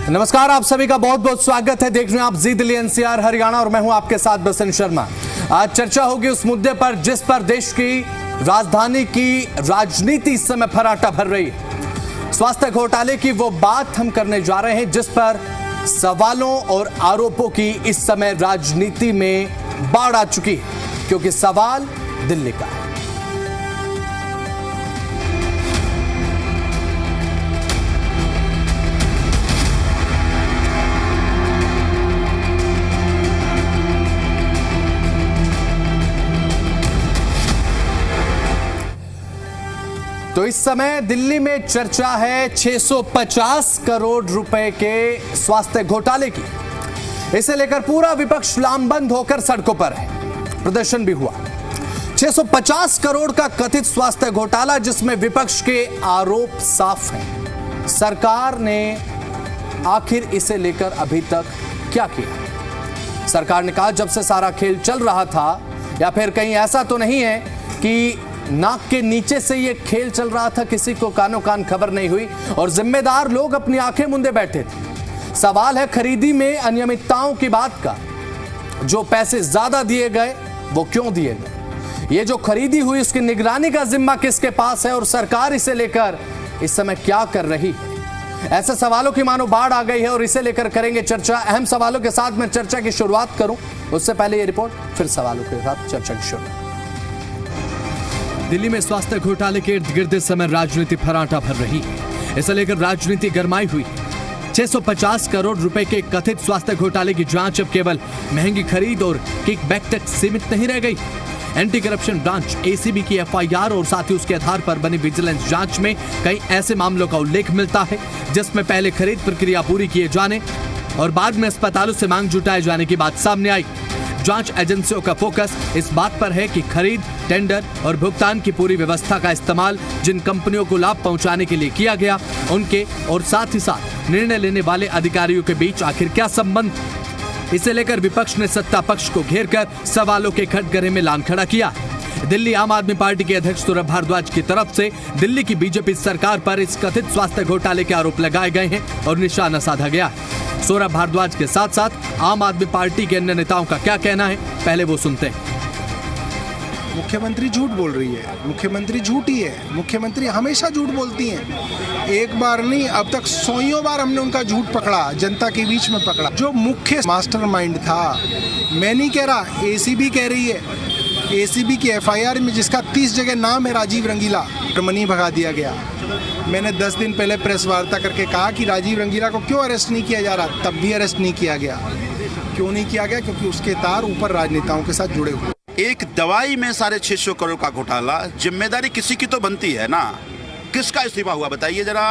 नमस्कार, आप सभी का बहुत बहुत स्वागत है। देख रहे हैं आप जी दिल्ली एनसीआर हरियाणा और मैं हूं आपके साथ बसंत शर्मा। आज चर्चा होगी उस मुद्दे पर जिस पर देश की राजधानी की राजनीति इस समय फर्राटा भर रही है। स्वास्थ्य घोटाले की वो बात हम करने जा रहे हैं जिस पर सवालों और आरोपों की इस समय राजनीति में बाढ़ आ चुकी है, क्योंकि सवाल दिल्ली का है। तो इस समय दिल्ली में चर्चा है 650 करोड़ रुपए के स्वास्थ्य घोटाले की। इसे लेकर पूरा विपक्ष लामबंद होकर सड़कों पर है, प्रदर्शन भी हुआ। 650 करोड़ का कथित स्वास्थ्य घोटाला जिसमें विपक्ष के आरोप साफ हैं। सरकार ने आखिर इसे लेकर अभी तक क्या किया? सरकार ने कहा जब से सारा खेल चल रहा था, या फिर कहीं ऐसा तो नहीं है कि नाक के नीचे से ये खेल चल रहा था, किसी को कानों कान खबर नहीं हुई और जिम्मेदार लोग अपनी आंखें मूंदे बैठे थे। सवाल है खरीदी में अनियमितताओं की बात का। जो पैसे ज्यादा दिए गए वो क्यों दिए गए? ये जो खरीदी हुई उसकी निगरानी का जिम्मा किसके पास है और सरकार इसे लेकर इस समय क्या कर रही है? ऐसे सवालों की मानो बाढ़ आ गई है और इसे लेकर करेंगे चर्चा। अहम सवालों के साथ मैं चर्चा की शुरुआत करूं उससे पहले ये रिपोर्ट, फिर सवालों के साथ चर्चा की शुरुआत। दिल्ली में स्वास्थ्य घोटाले के इर्द गिर्द इस समय राजनीति फर्राटा भर रही है। इसे लेकर राजनीति गरमाई हुई है। 650 करोड़ रुपए के कथित स्वास्थ्य घोटाले की जांच अब केवल महंगी खरीद और किकबैक तक सीमित नहीं रह गई। एंटी करप्शन ब्रांच एसीबी की एफआईआर और साथ ही उसके आधार पर बनी विजिलेंस जांच में कई ऐसे मामलों का उल्लेख मिलता है जिसमें पहले खरीद प्रक्रिया पूरी किए जाने और बाद में अस्पतालों से मांग जुटाए जाने की बात सामने आई। जांच एजेंसियों का फोकस इस बात पर है कि खरीद, टेंडर और भुगतान की पूरी व्यवस्था का इस्तेमाल जिन कंपनियों को लाभ पहुंचाने के लिए किया गया, उनके और साथ ही साथ निर्णय लेने वाले अधिकारियों के बीच आखिर क्या संबंध। इसे लेकर विपक्ष ने सत्ता पक्ष को घेरकर सवालों के कटघरे में लान खड़ा किया। दिल्ली आम आदमी पार्टी के अध्यक्ष सौरभ भारद्वाज की तरफ से दिल्ली की बीजेपी सरकार पर इस कथित स्वास्थ्य घोटाले के आरोप लगाए गए हैं और निशाना साधा गया है। सौरभ भारद्वाज के साथ साथ आम आदमी पार्टी के अन्य नेताओं का क्या कहना है, पहले वो सुनते हैं। मुख्यमंत्री झूठ बोल रही है, मुख्यमंत्री झूठी है, मुख्यमंत्री हमेशा झूठ बोलती हैं। एक बार नहीं, अब तक 100 बार हमने उनका झूठ पकड़ा, जनता के बीच में पकड़ा। जो मुख्य मास्टरमाइंड था, मैं नहीं कह रहा, एसीबी कह रही है। एसीबी की एफआईआर में जिसका 30 जगह नाम है राजीव रंगीला, मनी भगा दिया गया। मैंने 10 दिन पहले प्रेस वार्ता करके कहा कि राजीव रंगीला को क्यों अरेस्ट नहीं किया जा रहा, तब भी अरेस्ट नहीं किया गया। क्यों नहीं किया गया? क्योंकि उसके तार ऊपर राजनेताओं के साथ जुड़े हुए। एक दवाई में 650 करोड़ का घोटाला, जिम्मेदारी किसी की तो बनती है ना। किसका इस्तीफा हुआ बताइए जरा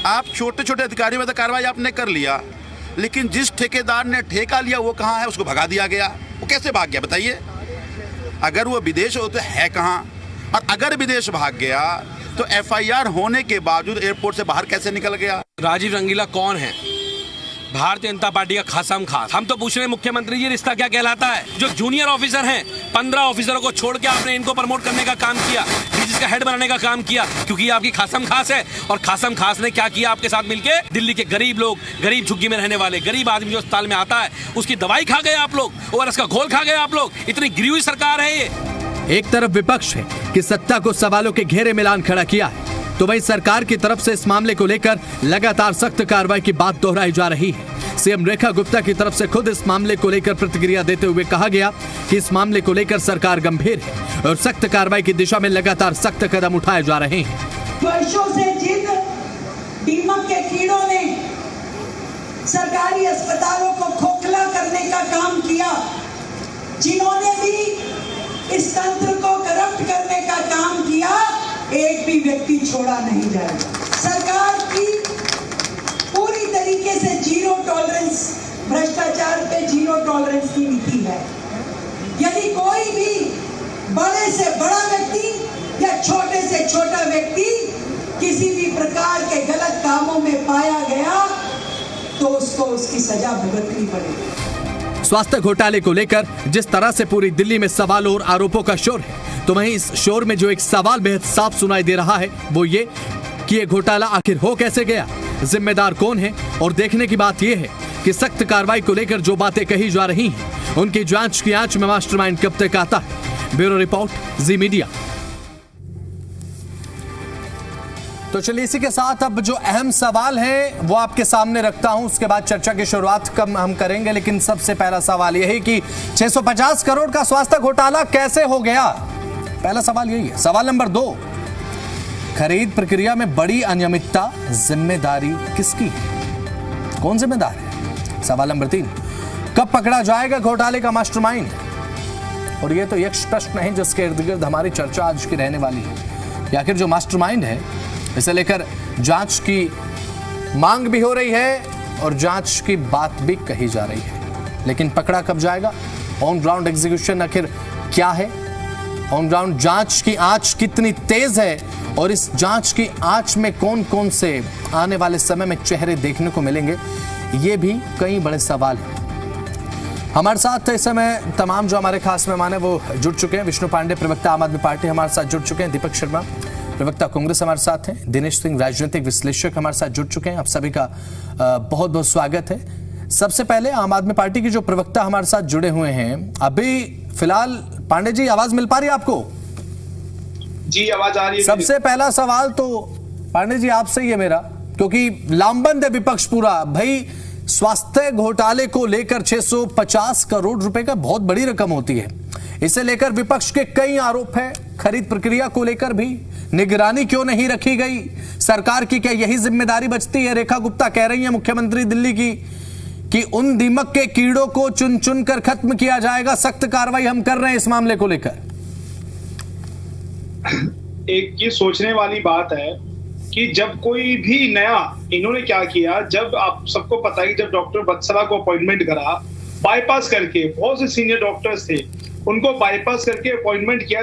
आप छोटे छोटे अधिकारियों में तो कार्रवाई आपने कर लिया, लेकिन जिस ठेकेदार ने ठेका लिया वो कहाँ है? उसको भगा दिया गया। वो कैसे भाग गया बताइए? अगर वो विदेश हो तो है कहाँ? और अगर विदेश भाग गया तो एफआईआर होने के बावजूद एयरपोर्ट से बाहर कैसे निकल गया? राजीव रंगीला कौन है? भारतीय जनता पार्टी का खासम खास। हम तो पूछ रहे हैं मुख्यमंत्री जी, रिश्ता क्या कहलाता है? जो जूनियर ऑफिसर हैं, 15 ऑफिसरों को छोड़ के आपने इनको प्रमोट करने का काम किया, डीजी का हेड बनाने का काम किया, क्योंकि ये आपकी खासम खास है। और खासम खास ने क्या किया आपके साथ मिलके? दिल्ली के गरीब लोग, गरीब झुग्गी में रहने वाले गरीब आदमी जो अस्पताल में आता है, उसकी दवाई खा गए आप लोग, ओआरएस का घोल खा गए आप लोग। इतनी गिरी हुई सरकार है ये। एक तरफ विपक्ष है कि सत्ता को सवालों के घेरे में लान खड़ा किया है, तो वहीं सरकार की तरफ से इस मामले को लेकर लगातार सख्त कार्रवाई की बात दोहराई जा रही है। सीएम रेखा गुप्ता की तरफ से खुद इस मामले को लेकर प्रतिक्रिया देते हुए कहा गया कि इस मामले को लेकर सरकार गंभीर है और सख्त कार्रवाई की दिशा में लगातार सख्त कदम उठाए जा रहे हैं। वर्षों से जिन दीमक के कीड़ों ने सरकारी अस्पतालों को खोखला करने का काम किया, जिन्होंने भी इस तंत्र को करप्ट करने का काम किया, एक भी व्यक्ति छोड़ा नहीं जाएगा। सरकार की पूरी तरीके से जीरो टॉलरेंस, भ्रष्टाचार पे जीरो टॉलरेंस की नीति है। यदि कोई भी बड़े से बड़ा व्यक्ति या छोटे से छोटा व्यक्ति किसी भी प्रकार के गलत कामों में पाया गया तो उसको उसकी सजा भुगतनी पड़ेगी। स्वास्थ्य घोटाले को लेकर जिस तरह से पूरी दिल्ली में सवालों और आरोपों का शोर है, तो वहीं इस शोर में जो एक सवाल बेहद साफ सुनाई दे रहा है वो ये कि ये घोटाला आखिर हो कैसे गया, जिम्मेदार कौन है, और देखने की बात यह है कि सख्त कार्रवाई को लेकर जो बातें कही जा रही हैं उनकी जांच की आंच में मास्टरमाइंड कब तक आता है। ब्यूरो रिपोर्ट, जी मीडिया। तो चलिए इसी के साथ अब जो अहम सवाल है वो आपके सामने रखता हूं, उसके बाद चर्चा की शुरुआत कम हम करेंगे। लेकिन सबसे पहला सवाल यही कि 650 करोड़ का स्वास्थ्य घोटाला कैसे हो गया, पहला सवाल यही है। सवाल नंबर 2, खरीद प्रक्रिया में बड़ी अनियमितता, जिम्मेदारी किसकी है, कौन जिम्मेदार है। सवाल नंबर 3, कब पकड़ा जाएगा घोटाले का मास्टरमाइंड। और यह तो यक्ष प्रश्न है जिसके इर्द गिर्द हमारी चर्चा आज की रहने वाली है। आखिर जो मास्टरमाइंड है इसे लेकर जांच की मांग भी हो रही है और जांच की बात भी कही जा रही है, लेकिन पकड़ा कब जाएगा, ऑन ग्राउंड एग्जीक्यूशन आखिर क्या है, ऑन ग्राउंड जांच की आंच कितनी तेज है, और इस जांच की आंच में कौन कौन से आने वाले समय में चेहरे देखने को मिलेंगे, ये भी कई बड़े सवाल हैं। हमारे साथ इस समय तमाम जो हमारे खास मेहमान हैं वो जुड़ चुके हैं। विष्णु पांडे, प्रवक्ता आम आदमी पार्टी, हमारे साथ जुड़ चुके हैं। दीपक शर्मा, प्रवक्ता कांग्रेस, हमारे साथ हैं। दिनेश सिंह, राजनीतिक विश्लेषक, हमारे साथ जुड़ चुके हैं। आप सभी का बहुत बहुत स्वागत है। सबसे पहले आम आदमी पार्टी की जो प्रवक्ता हमारे साथ जुड़े हुए हैं, अभी फिलहाल पांडे जी आवाज मिल पा रही है आपको? जी आवाज आ रही है। सबसे पहला सवाल तो पांडे जी आपसे ही है मेरा, क्योंकि लामबंद है विपक्ष पूरा। भाई, स्वास्थ्य घोटाले को लेकर 650 करोड़ रुपए का बहुत बड़ी रकम होती है, इसे लेकर विपक्ष के कई आरोप हैं। खरीद प्रक्रिया को लेकर भी निगरानी क्यों नहीं रखी गई, सरकार की क्या यही जिम्मेदारी बचती है। रेखा गुप्ता कह रही है मुख्यमंत्री दिल्ली की कि उन दीमक के कीड़ों को चुन चुन कर खत्म किया जाएगा, सख्त कार्रवाई हम कर रहे हैं इस मामले को लेकर। एक ये सोचने वाली बात है कि जब कोई भी नया, इन्होंने क्या किया, जब आप सबको पता है जब डॉक्टर बत्सला को अपॉइंटमेंट करा, बाईपास करके, बहुत से सीनियर डॉक्टर्स थे उनको बाईपास करके अपॉइंटमेंट किया,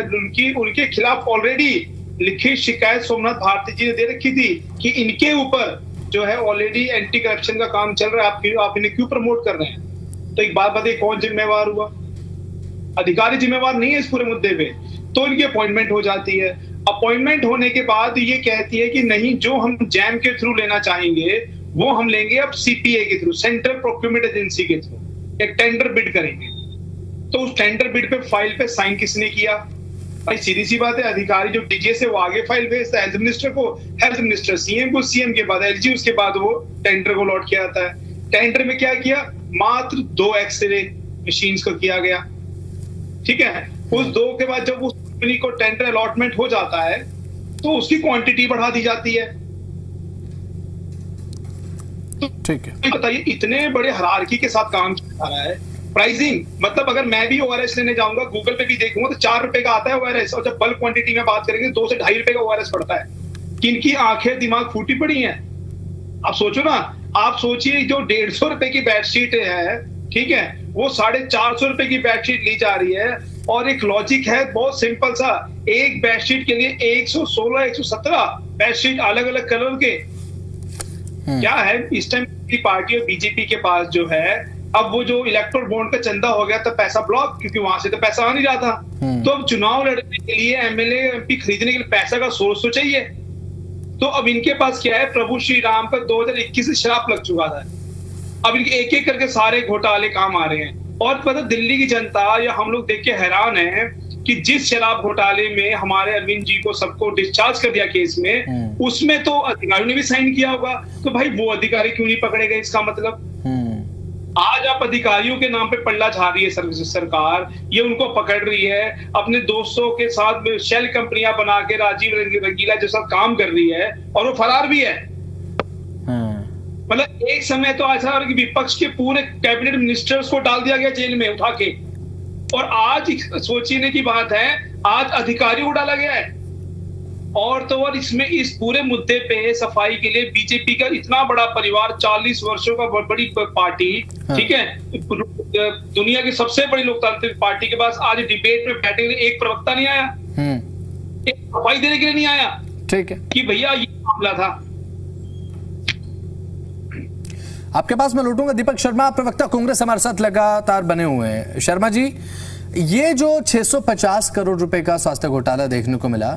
उनके खिलाफ ऑलरेडी लिखित शिकायत सोमनाथ भारती जी ने दे रखी थी कि इनके ऊपर जो है ऑलरेडी एंटी करप्शन का काम चल रहा है, आप इन्हें क्यों प्रमोट कर रहे हैं। तो एक बात बताइए, कौन जिम्मेवार हुआ? अधिकारी जिम्मेवार नहीं है इस पूरे मुद्दे पे। तो इनकी अपॉइंटमेंट हो जाती है। अपॉइंटमेंट होने के बाद ये कहती है कि नहीं, जो हम जैम के थ्रू लेना चाहेंगे वो हम लेंगे अब सीपीए के थ्रू, सेंट्रल प्रोक्योरमेंट एजेंसी के थ्रू एक टेंडर बिड करेंगे। तो उस टेंडर बिड पे फाइल पे साइन किसने किया? भाई सीधी सी बात है, अधिकारी जो डीजे से वो आगे फाइल भेजता है हेल्थ मिनिस्टर को, हेल्थ मिनिस्टर सीएम को, सीएम के बाद एलजी, उसके बाद वो टेंडर को लौट के आता है। टेंडर में क्या किया? मात्र 2 एक्सरे मशीन्स को किया गया, ठीक है। उस 2 के बाद जब उस कंपनी को टेंडर अलॉटमेंट हो जाता है तो उसकी क्वांटिटी बढ़ा दी जाती है। ठीक है, बताइए, इतने बड़े हायरार्की के साथ काम किया जा रहा है। प्राइसिंग मतलब अगर मैं भी ओआरएस लेने जाऊंगा, गूगल पे भी देखूंगा तो 4 रुपए का आता है ओआरएस, और जब बल्क क्वांटिटी में बात करेंगे 2 से 2.5 रुपए का ओआरएस पड़ता है। किनकी आंखें दिमाग फूटी पड़ी हैं? आप सोचो ना, आप सोचिए जो 150 रुपए की बेडशीट है, ठीक है, वो 450 रुपए की बेडशीट ली जा रही है। और एक लॉजिक है बहुत सिंपल सा, एक बेडशीट के लिए 116, 117 बेडशीट अलग अलग कलर के। क्या है इस टाइम की पार्टी और बीजेपी के पास जो है, अब वो जो इलेक्टोरल बॉन्ड का चंदा हो गया तो पैसा ब्लॉक, क्योंकि वहां से तो पैसा आ नहीं रहा था। तो अब चुनाव लड़ने के लिए, एमएलए एमपी खरीदने के लिए पैसा का सोर्स तो चाहिए। तो अब इनके पास क्या है, प्रभु श्री राम पर 2021 से शराब लग चुका था। अब इनके एक एक करके सारे घोटाले काम आ रहे हैं। और पता, दिल्ली की जनता या हम लोग देख के हैरान है कि जिस शराब घोटाले में हमारे अरविंद जी को सबको डिस्चार्ज कर दिया केस में, उसमें तो अधिकारियों ने भी साइन किया होगा। तो भाई वो अधिकारी क्यों नहीं पकड़े गए? इसका मतलब आज आप अधिकारियों के नाम पे पल्ला झाड़ रही है सरकार, ये उनको पकड़ रही है, अपने दोस्तों के साथ शेल कंपनियां बना के राजीव रंगीला जैसा काम कर रही है, और वो फरार भी है। मतलब एक समय तो ऐसा कि विपक्ष के पूरे कैबिनेट मिनिस्टर्स को डाल दिया गया जेल में उठा के, और आज सोचने की बात है, आज अधिकारियों को डाला गया है। और तो और इसमें इस पूरे मुद्दे पे सफाई के लिए बीजेपी का इतना बड़ा परिवार, 40 वर्षों का बड़ी पार्टी, ठीक है, दुनिया की सबसे बड़ी लोकतांत्रिक पार्टी के पास आज डिबेट में बैठने के लिए एक प्रवक्ता नहीं आया, एक सफाई देने के लिए नहीं आया, ठीक है, कि भैया ये मामला था। आपके पास मैं लौटूंगा। दीपक शर्मा, प्रवक्ता कांग्रेस, हमारे साथ लगातार बने हुए हैं। शर्मा जी, ये जो 650 करोड़ रुपए का स्वास्थ्य घोटाला देखने को मिला,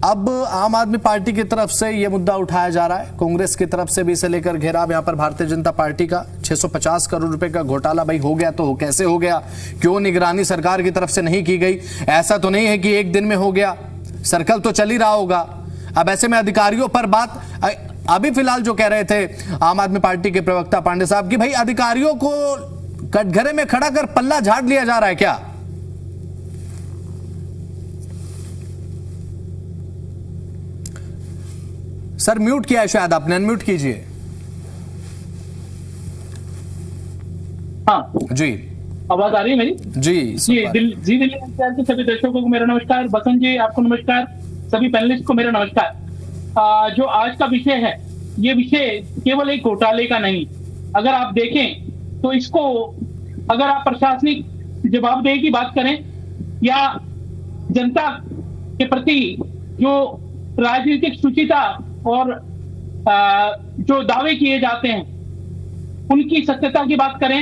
अब आम आदमी पार्टी की तरफ से यह मुद्दा उठाया जा रहा है, कांग्रेस की तरफ से भी इसे लेकर घेराव यहां पर भारतीय जनता पार्टी का। 650 करोड़ रुपए का घोटाला भाई हो गया तो कैसे हो गया, क्यों निगरानी सरकार की तरफ से नहीं की गई? ऐसा तो नहीं है कि एक दिन में हो गया, सर्कल तो चल ही रहा होगा। अब ऐसे में अधिकारियों पर बात अभी फिलहाल जो कह रहे थे आम आदमी पार्टी के प्रवक्ता पांडे साहब की भाई अधिकारियों को कटघरे में खड़ा कर पल्ला झाड़ लिया जा रहा है क्या? सर म्यूट किया है शायद आपने, अनम्यूट कीजिए। हाँ जी आवाज आ रही है मेरी? जी दिल्ली एनसीआर के सभी दर्शकों को मेरा नमस्कार। बसंत जी आपको नमस्कार, सभी पैनलिस्ट को मेरा नमस्कार। जो आज का विषय है, ये विषय केवल एक घोटाले का नहीं। अगर आप देखें तो इसको अगर आप प्रशासनिक जवाबदेही की बात करें या जनता के प्रति जो राजनीतिक शुचिता और जो दावे किए जाते हैं उनकी सत्यता की बात करें,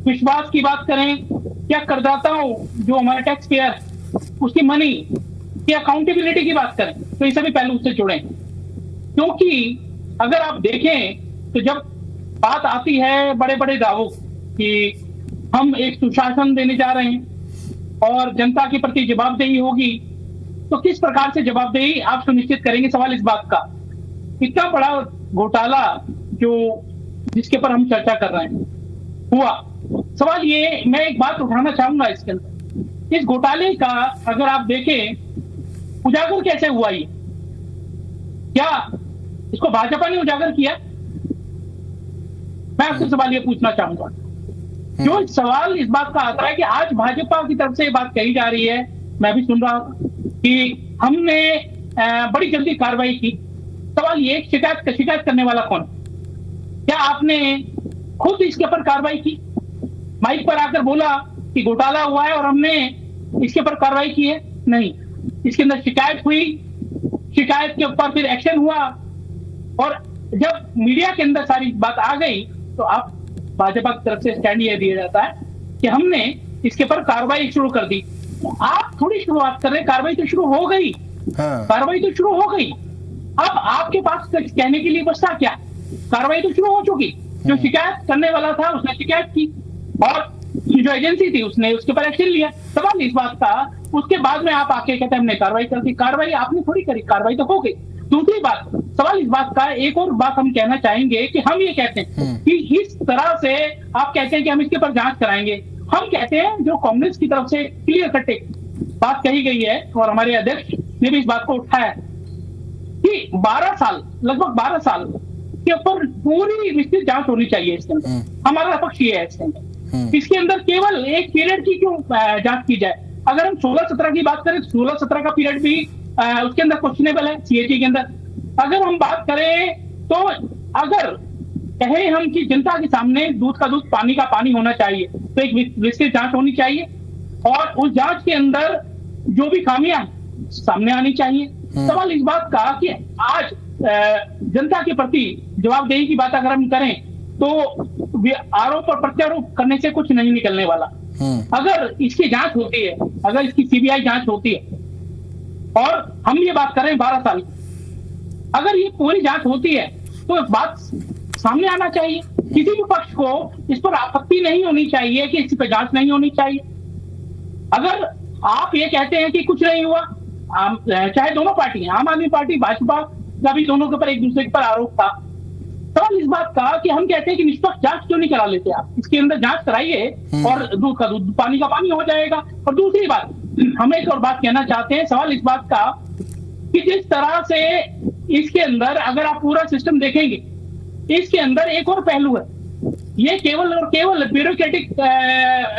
विश्वास की बात करें, या करदाताओं जो हमारे टैक्स पेयर उसकी मनी की अकाउंटेबिलिटी की बात करें, तो ये सभी पहलू उससे जुड़े हैं। क्योंकि अगर आप देखें तो जब बात आती है बड़े बड़े दावों कि हम एक सुशासन देने जा रहे हैं और जनता के प्रति जवाबदेही होगी, तो किस प्रकार से जवाबदेही आप सुनिश्चित करेंगे? सवाल इस बात का, इतना बड़ा घोटाला जो जिसके पर हम चर्चा कर रहे हैं हुआ, सवाल ये मैं एक बात उठाना चाहूंगा इसके अंदर, इस घोटाले का अगर आप देखें उजागर कैसे हुआ, ये क्या इसको भाजपा ने उजागर किया? मैं आपसे सवाल ये पूछना चाहूंगा। जो सवाल इस बात का आता है कि आज भाजपा की तरफ से ये बात कही जा रही है, मैं भी सुन रहा हूं कि हमने बड़ी जल्दी कार्रवाई की। सवाल ये शिकायत करने वाला कौन? क्या आपने खुद इसके ऊपर कार्रवाई की? माइक पर आकर बोला कि घोटाला हुआ है और हमने इसके ऊपर कार्रवाई की है? नहीं, इसके अंदर शिकायत हुई, शिकायत के ऊपर फिर एक्शन हुआ, और जब मीडिया के अंदर सारी बात आ गई तो आप भाजपा की तरफ से स्टैंड ये दिया जाता है कि हमने इसके ऊपर कार्रवाई शुरू कर दी। आप थोड़ी शुरुआत कर रहे, कार्रवाई तो शुरू हो गई। हाँ। कार्रवाई तो शुरू हो गई, अब आपके पास कहने के लिए बचता क्या? कार्रवाई तो शुरू हो चुकी। जो शिकायत करने वाला था उसने शिकायत की और जो एजेंसी थी उसने उसके ऊपर एक्शन लिया। सवाल इस बात का, उसके बाद में आप आके कहते हैं हमने कार्रवाई कर दी। कार्रवाई आपने थोड़ी करी, कार्रवाई तो हो गई। दूसरी बात, सवाल इस बात का, एक और बात हम कहना चाहेंगे कि हम ये कहते हैं कि इस तरह से आप कहते हैं कि हम इसके ऊपर जांच कराएंगे। हम कहते हैं जो कांग्रेस की तरफ से क्लियर कट बात कही गई है और हमारे अध्यक्ष ने भी इस बात को उठाया कि 12 साल, लगभग 12 साल के ऊपर पूरी विस्तृत जांच होनी चाहिए इसके अंदर। हमारा पक्ष ये है इसके अंदर। इसके अंदर केवल एक पीरियड की क्यों जांच की जाए? अगर हम 16-17 की बात करें तो 16-17 का पीरियड भी उसके अंदर क्वेश्चनेबल है सीएजी के अंदर। अगर हम बात करें तो अगर कहें हम कि जनता के सामने दूध का दूध पानी का पानी होना चाहिए, तो एक विस्तृत जांच होनी चाहिए और उस जांच के अंदर जो भी खामियां सामने आनी चाहिए। सवाल इस बात का कि आज जनता के प्रति जवाबदेही की बात अगर हम करें तो आरोप और प्रत्यारोप करने से कुछ नहीं निकलने वाला। अगर इसकी जांच होती है, अगर इसकी सीबीआई जांच होती है और हम ये बात करें 12 साल, अगर ये पूरी जांच होती है तो बात सामने आना चाहिए। किसी भी पक्ष को इस पर आपत्ति नहीं होनी चाहिए कि इस पर जांच नहीं होनी चाहिए। अगर आप ये कहते हैं कि कुछ नहीं हुआ, चाहे दोनों पार्टी, आम आदमी पार्टी भाजपा का भी दोनों के ऊपर एक दूसरे के पर आरोप था, सवाल इस बात का कि हम कहते हैं कि निष्पक्ष जांच क्यों नहीं करा लेते आप? इसके अंदर जांच कराइए और दूध का दूध पानी का पानी हो जाएगा। और दूसरी बात, हम एक और बात कहना चाहते हैं, सवाल इस बात का कि जिस तरह से इसके अंदर अगर आप पूरा सिस्टम देखेंगे, इसके अंदर एक और पहलू है। ये केवल और केवल ब्यूरोक्रेटिक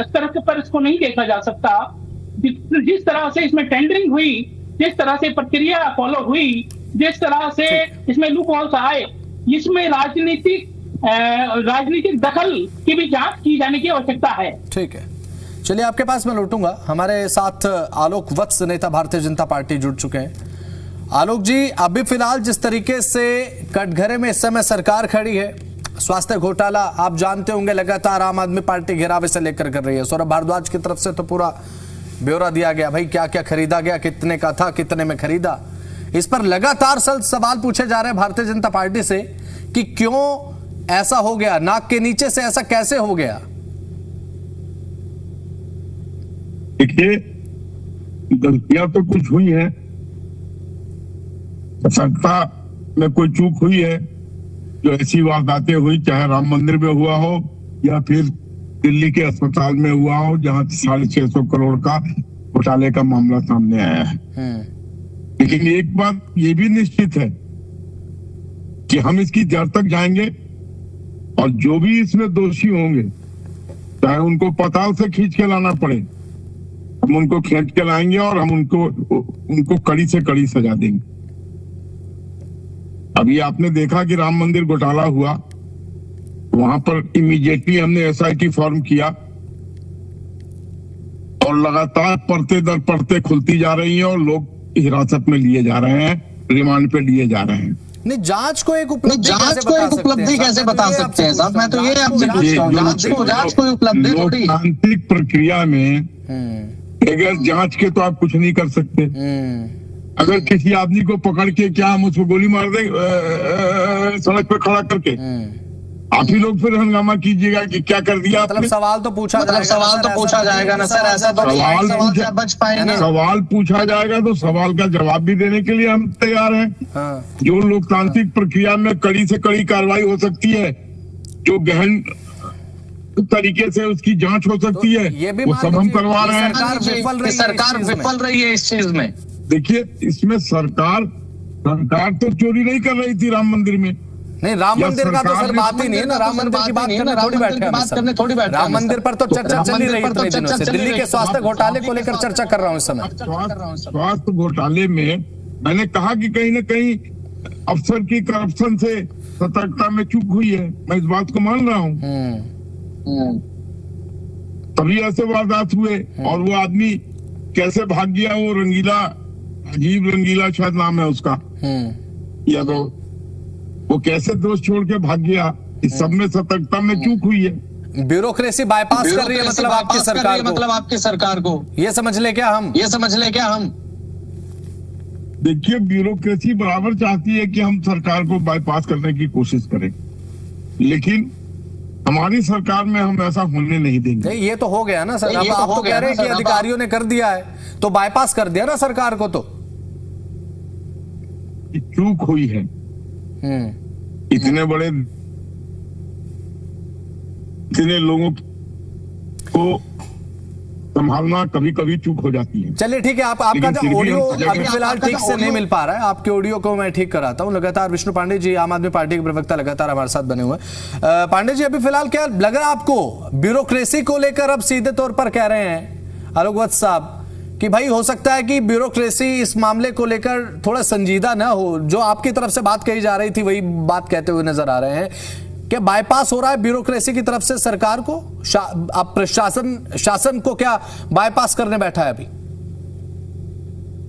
स्तर पर इसको नहीं देखा जा सकता। जिस तरह से इसमें टेंडरिंग हुई, जिस तरह से प्रक्रिया फॉलो हुई, जिस तरह से इसमें लूप होल्स आए, इसमें राजनीतिक दखल की भी जांच की जाने की आवश्यकता है। ठीक है, चलिए आपके पास मैं लौटूंगा। हमारे साथ आलोक वत्स, नेता भारतीय जनता पार्टी, जुड़ चुके हैं। आलोक जी, अभी फिलहाल जिस तरीके से कटघरे में इस समय सरकार खड़ी है, स्वास्थ्य घोटाला आप जानते होंगे, लगातार आम आदमी पार्टी घेराव इसे लेकर कर रही है। सौरभ भारद्वाज की तरफ से तो पूरा ब्यौरा दिया गया, भाई क्या क्या खरीदा गया, कितने का था, कितने में खरीदा। इस पर लगातार सवाल पूछे जा रहे हैं भारतीय जनता पार्टी से कि क्यों ऐसा हो गया, नाक के नीचे से ऐसा कैसे हो गया। देखिए, गलतियां तो कुछ हुई है, सत्ता में कोई चूक हुई है, जो ऐसी वारदातें हुई, चाहे राम मंदिर में हुआ हो या फिर दिल्ली के अस्पताल में हुआ हो, जहां 650 करोड़ का घोटाले का मामला सामने आया है। लेकिन एक बात ये भी निश्चित है कि हम इसकी जड़ तक जाएंगे और जो भी इसमें दोषी होंगे, चाहे उनको पाताल से खींच के लाना पड़े, हम उनको खींच के लाएंगे और हम उनको कड़ी से कड़ी सजा देंगे। अभी आपने देखा कि राम मंदिर घोटाला हुआ, वहां पर इमीडिएटली हमने एसआईटी फॉर्म किया और लगातार परते दर परते खुलती जा रही है और लोग हिरासत में लिए जा रहे हैं, रिमांड पे लिए जा रहे हैं। नहीं, जांच को एक उपलब्धि कैसे बता सकते हैं साहब? मैं तो ये आपसे पूछता हूं, जांच कोई उपलब्धि थोड़ी। लोकतांत्रिक प्रक्रिया में अगर जांच के तो आप कुछ नहीं कर सकते। अगर किसी आदमी को पकड़ के क्या हम उसको गोली मार दे सड़क पे खड़ा करके, आप ही लोग फिर हंगामा कीजिएगा कि क्या कर दिया आपने। सवाल तो पूछा जाएगा ना सर, ऐसा बच पाएंगे। सवाल पूछा जाएगा तो सवाल का जवाब भी देने के लिए हम तैयार हैं। जो लोकतांत्रिक प्रक्रिया में कड़ी से कड़ी कार्रवाई हो सकती है, जो गहन तरीके से उसकी जांच हो सकती है, वो सब हम करवा रहे हैं। सरकार विफल रही है इस चीज में। देखिए, इसमें सरकार तो चोरी नहीं कर रही थी राम मंदिर में। नहीं, राम मंदिर का तो सर बात ही नहीं है ना, राम मंदिर की बात करने थोड़ी बैठे। राम मंदिर पर तो चर्चा चल ही रही इतने दिनों से। दिल्ली के स्वास्थ्य घोटाले को लेकर चर्चा कर रहा हूं इस समय। स्वास्थ्य घोटाले में मैंने कहा कि कहीं ना कहीं अफसर की करप्शन से सतर्कता में चूक हुई है, मैं इस बात को मान रहा हूँ। तभी ऐसे वारदात हुए और वो आदमी कैसे भाग गया, वो अजीब रंगीला शायद नाम है उसका, या तो वो कैसे दोष छोड़ के भाग गया, इस सब में सतर्कता में चूक हुई है। ब्यूरोक्रेसी बाईपास कर रही है मतलब आपकी सरकार को ये समझ ले क्या हम। देखिए, ब्यूरोक्रेसी बराबर चाहती है कि हम सरकार को बाईपास करने की कोशिश करें, लेकिन हमारी सरकार में हम ऐसा होने नहीं देंगे। नहीं, ये तो हो गया ना सर। अब आप तो कह रहे हैं कि अधिकारियों ने कर दिया है तो बाईपास कर दिया ना सरकार को। तो चूक हुई है, इतने लोगों को संभालना कभी कभी चूक हो जाती है। चलिए ठीक है, आपका जो ऑडियो अभी फिलहाल ठीक से नहीं मिल पा रहा है, आपके ऑडियो को मैं ठीक कराता हूं। लगातार विष्णु पांडे जी, आम आदमी पार्टी के प्रवक्ता, लगातार हमारे साथ बने हुए हैं। पांडे जी, अभी फिलहाल क्या लग रहा है आपको, ब्यूरोक्रेसी को लेकर अब सीधे तौर पर कह रहे हैं आलोक वत्स साहब कि भाई हो सकता है कि ब्यूरोक्रेसी इस मामले को लेकर थोड़ा संजीदा ना हो, जो आपकी तरफ से बात कही जा रही थी वही बात कहते हुए नजर आ रहे हैं, क्या बाईपास हो रहा है ब्यूरोक्रेसी की तरफ से सरकार को? आप शासन को क्या बाईपास करने बैठा है अभी?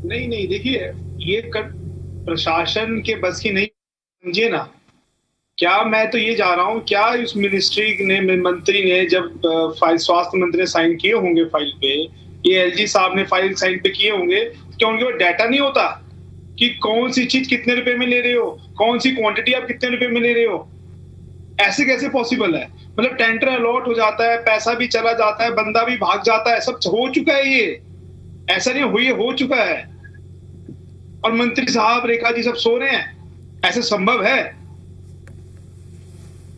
नहीं, देखिए, ये प्रशासन के बस की नहीं, समझिए ना। क्या मैं तो ये जा रहा हूं, क्या उस मिनिस्ट्री ने, मंत्री ने जब स्वास्थ्य मंत्री ने साइन किए होंगे फाइल पे, ये एलजी साहब ने फाइल साइन पे किए होंगे, क्या उनके पास डाटा नहीं होता कि कौन सी चीज कितने रुपए में ले रहे हो, कौन सी क्वांटिटी आप कितने रुपए में ले रहे हो? ऐसे कैसे पॉसिबल है? मतलब टेंडर अलॉट हो जाता है, पैसा भी चला जाता है, बंदा भी भाग जाता है, सब हो चुका है। ये ऐसा नहीं हुई, हो चुका है। और मंत्री साहब, रेखा जी सब सो रहे हैं। ऐसे संभव है?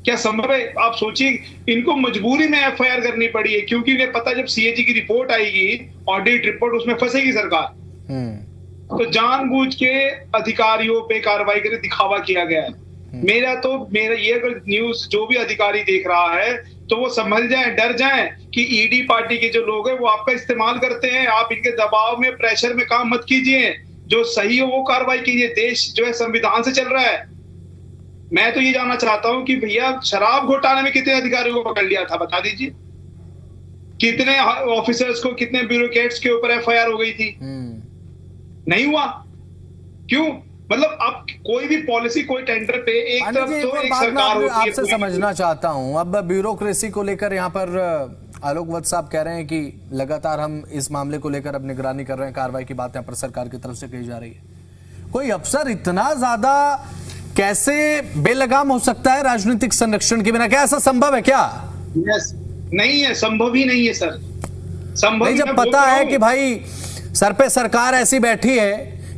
क्या संभव है? आप सोचिए, इनको मजबूरी में एफआईआर करनी पड़ी है क्योंकि इन्हें पता जब सीएजी की रिपोर्ट आएगी, ऑडिट रिपोर्ट, उसमें फंसेगी सरकार। तो जानबूझ के अधिकारियों पे कार्रवाई करके दिखावा किया गया है। मेरा ये अगर न्यूज जो भी अधिकारी देख रहा है तो वो समझ जाए, डर जाए कि ईडी पार्टी के जो लोग हैं वो आपका इस्तेमाल करते हैं। आप इनके दबाव में, प्रेशर में काम मत कीजिए, जो सही हो वो कार्रवाई कीजिए। देश जो है संविधान से चल रहा है। मैं तो ये जानना चाहता हूं कि भैया, शराब घोटाले में कितने अधिकारियों को पकड़ लिया था, बता दीजिए। कितने ऑफिसर्स को, कितने ब्यूरोक्रेट्स के ऊपर एफआईआर हो गई थी? नहीं हुआ। क्यों? मतलब अब कोई भी पॉलिसी, कोई टेंडर पे एक तरफ तो एक सरकार होती है। आपसे समझना चाहता हूं, अब ब्यूरोक्रेसी को लेकर यहाँ पर आलोक वत्स साहब कह रहे हैं कि लगातार हम इस मामले को लेकर अब निगरानी कर रहे हैं, कार्रवाई की बात यहाँ पर सरकार की तरफ से कही जा रही है। कोई अफसर इतना ज्यादा कैसे बेलगाम हो सकता है राजनीतिक संरक्षण के बिना? क्या ऐसा संभव है क्या? नहीं है, संभव ही नहीं है सर, संभव नहीं। जब पता है कि भाई सर पे सरकार ऐसी बैठी है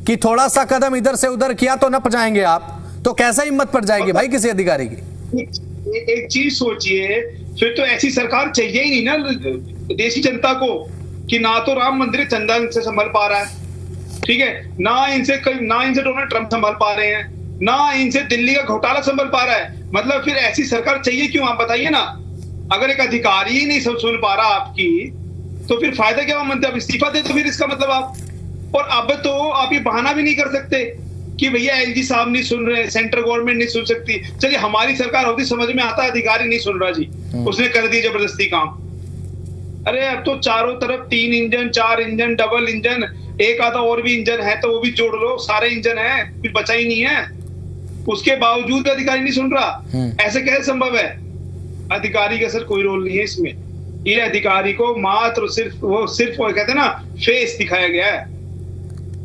कि थोड़ा सा कदम इधर से उधर किया तो न पहुंचाएंगे आप, तो कैसे हिम्मत पड़ जाएगी भाई किसी अधिकारी की? एक चीज सोचिए, फिर तो ऐसी सरकार चाहिए ही नहीं ना देशी जनता को, कि ना तो राम मंदिर चंदा इनसे संभल पा रहा है, ठीक है, ना इनसे डोनाल्ड ट्रंप संभल पा रहे हैं, ना इनसे दिल्ली का घोटाला संभल पा रहा है। मतलब फिर ऐसी सरकार चाहिए क्यों, आप बताइए ना। अगर एक अधिकारी ही नहीं सुन पा रहा आपकी, तो फिर फायदा क्या? मंत्री आप इस्तीफा दे, तो फिर इसका मतलब आप, और अब तो आप ये बहाना भी नहीं कर सकते कि भैया एलजी साहब नहीं सुन रहे, सेंट्रल गवर्नमेंट नहीं सुन सकती। चलिए हमारी सरकार होती, समझ में आता, अधिकारी नहीं सुन रहा जी, उसने कर दी जबरदस्ती काम। अरे अब तो चारों तरफ 3 इंजन, 4 इंजन, डबल इंजन, एक आधा और भी इंजन है तो वो भी जोड़ लो, सारे इंजन है, कुछ बचा ही नहीं है। उसके बावजूद अधिकारी नहीं सुन रहा, ऐसे कैसे संभव है? अधिकारी का सर कोई रोल नहीं है इसमें। ये अधिकारी को मात्र सिर्फ वो कहते हैं ना, फेस दिखाया गया है।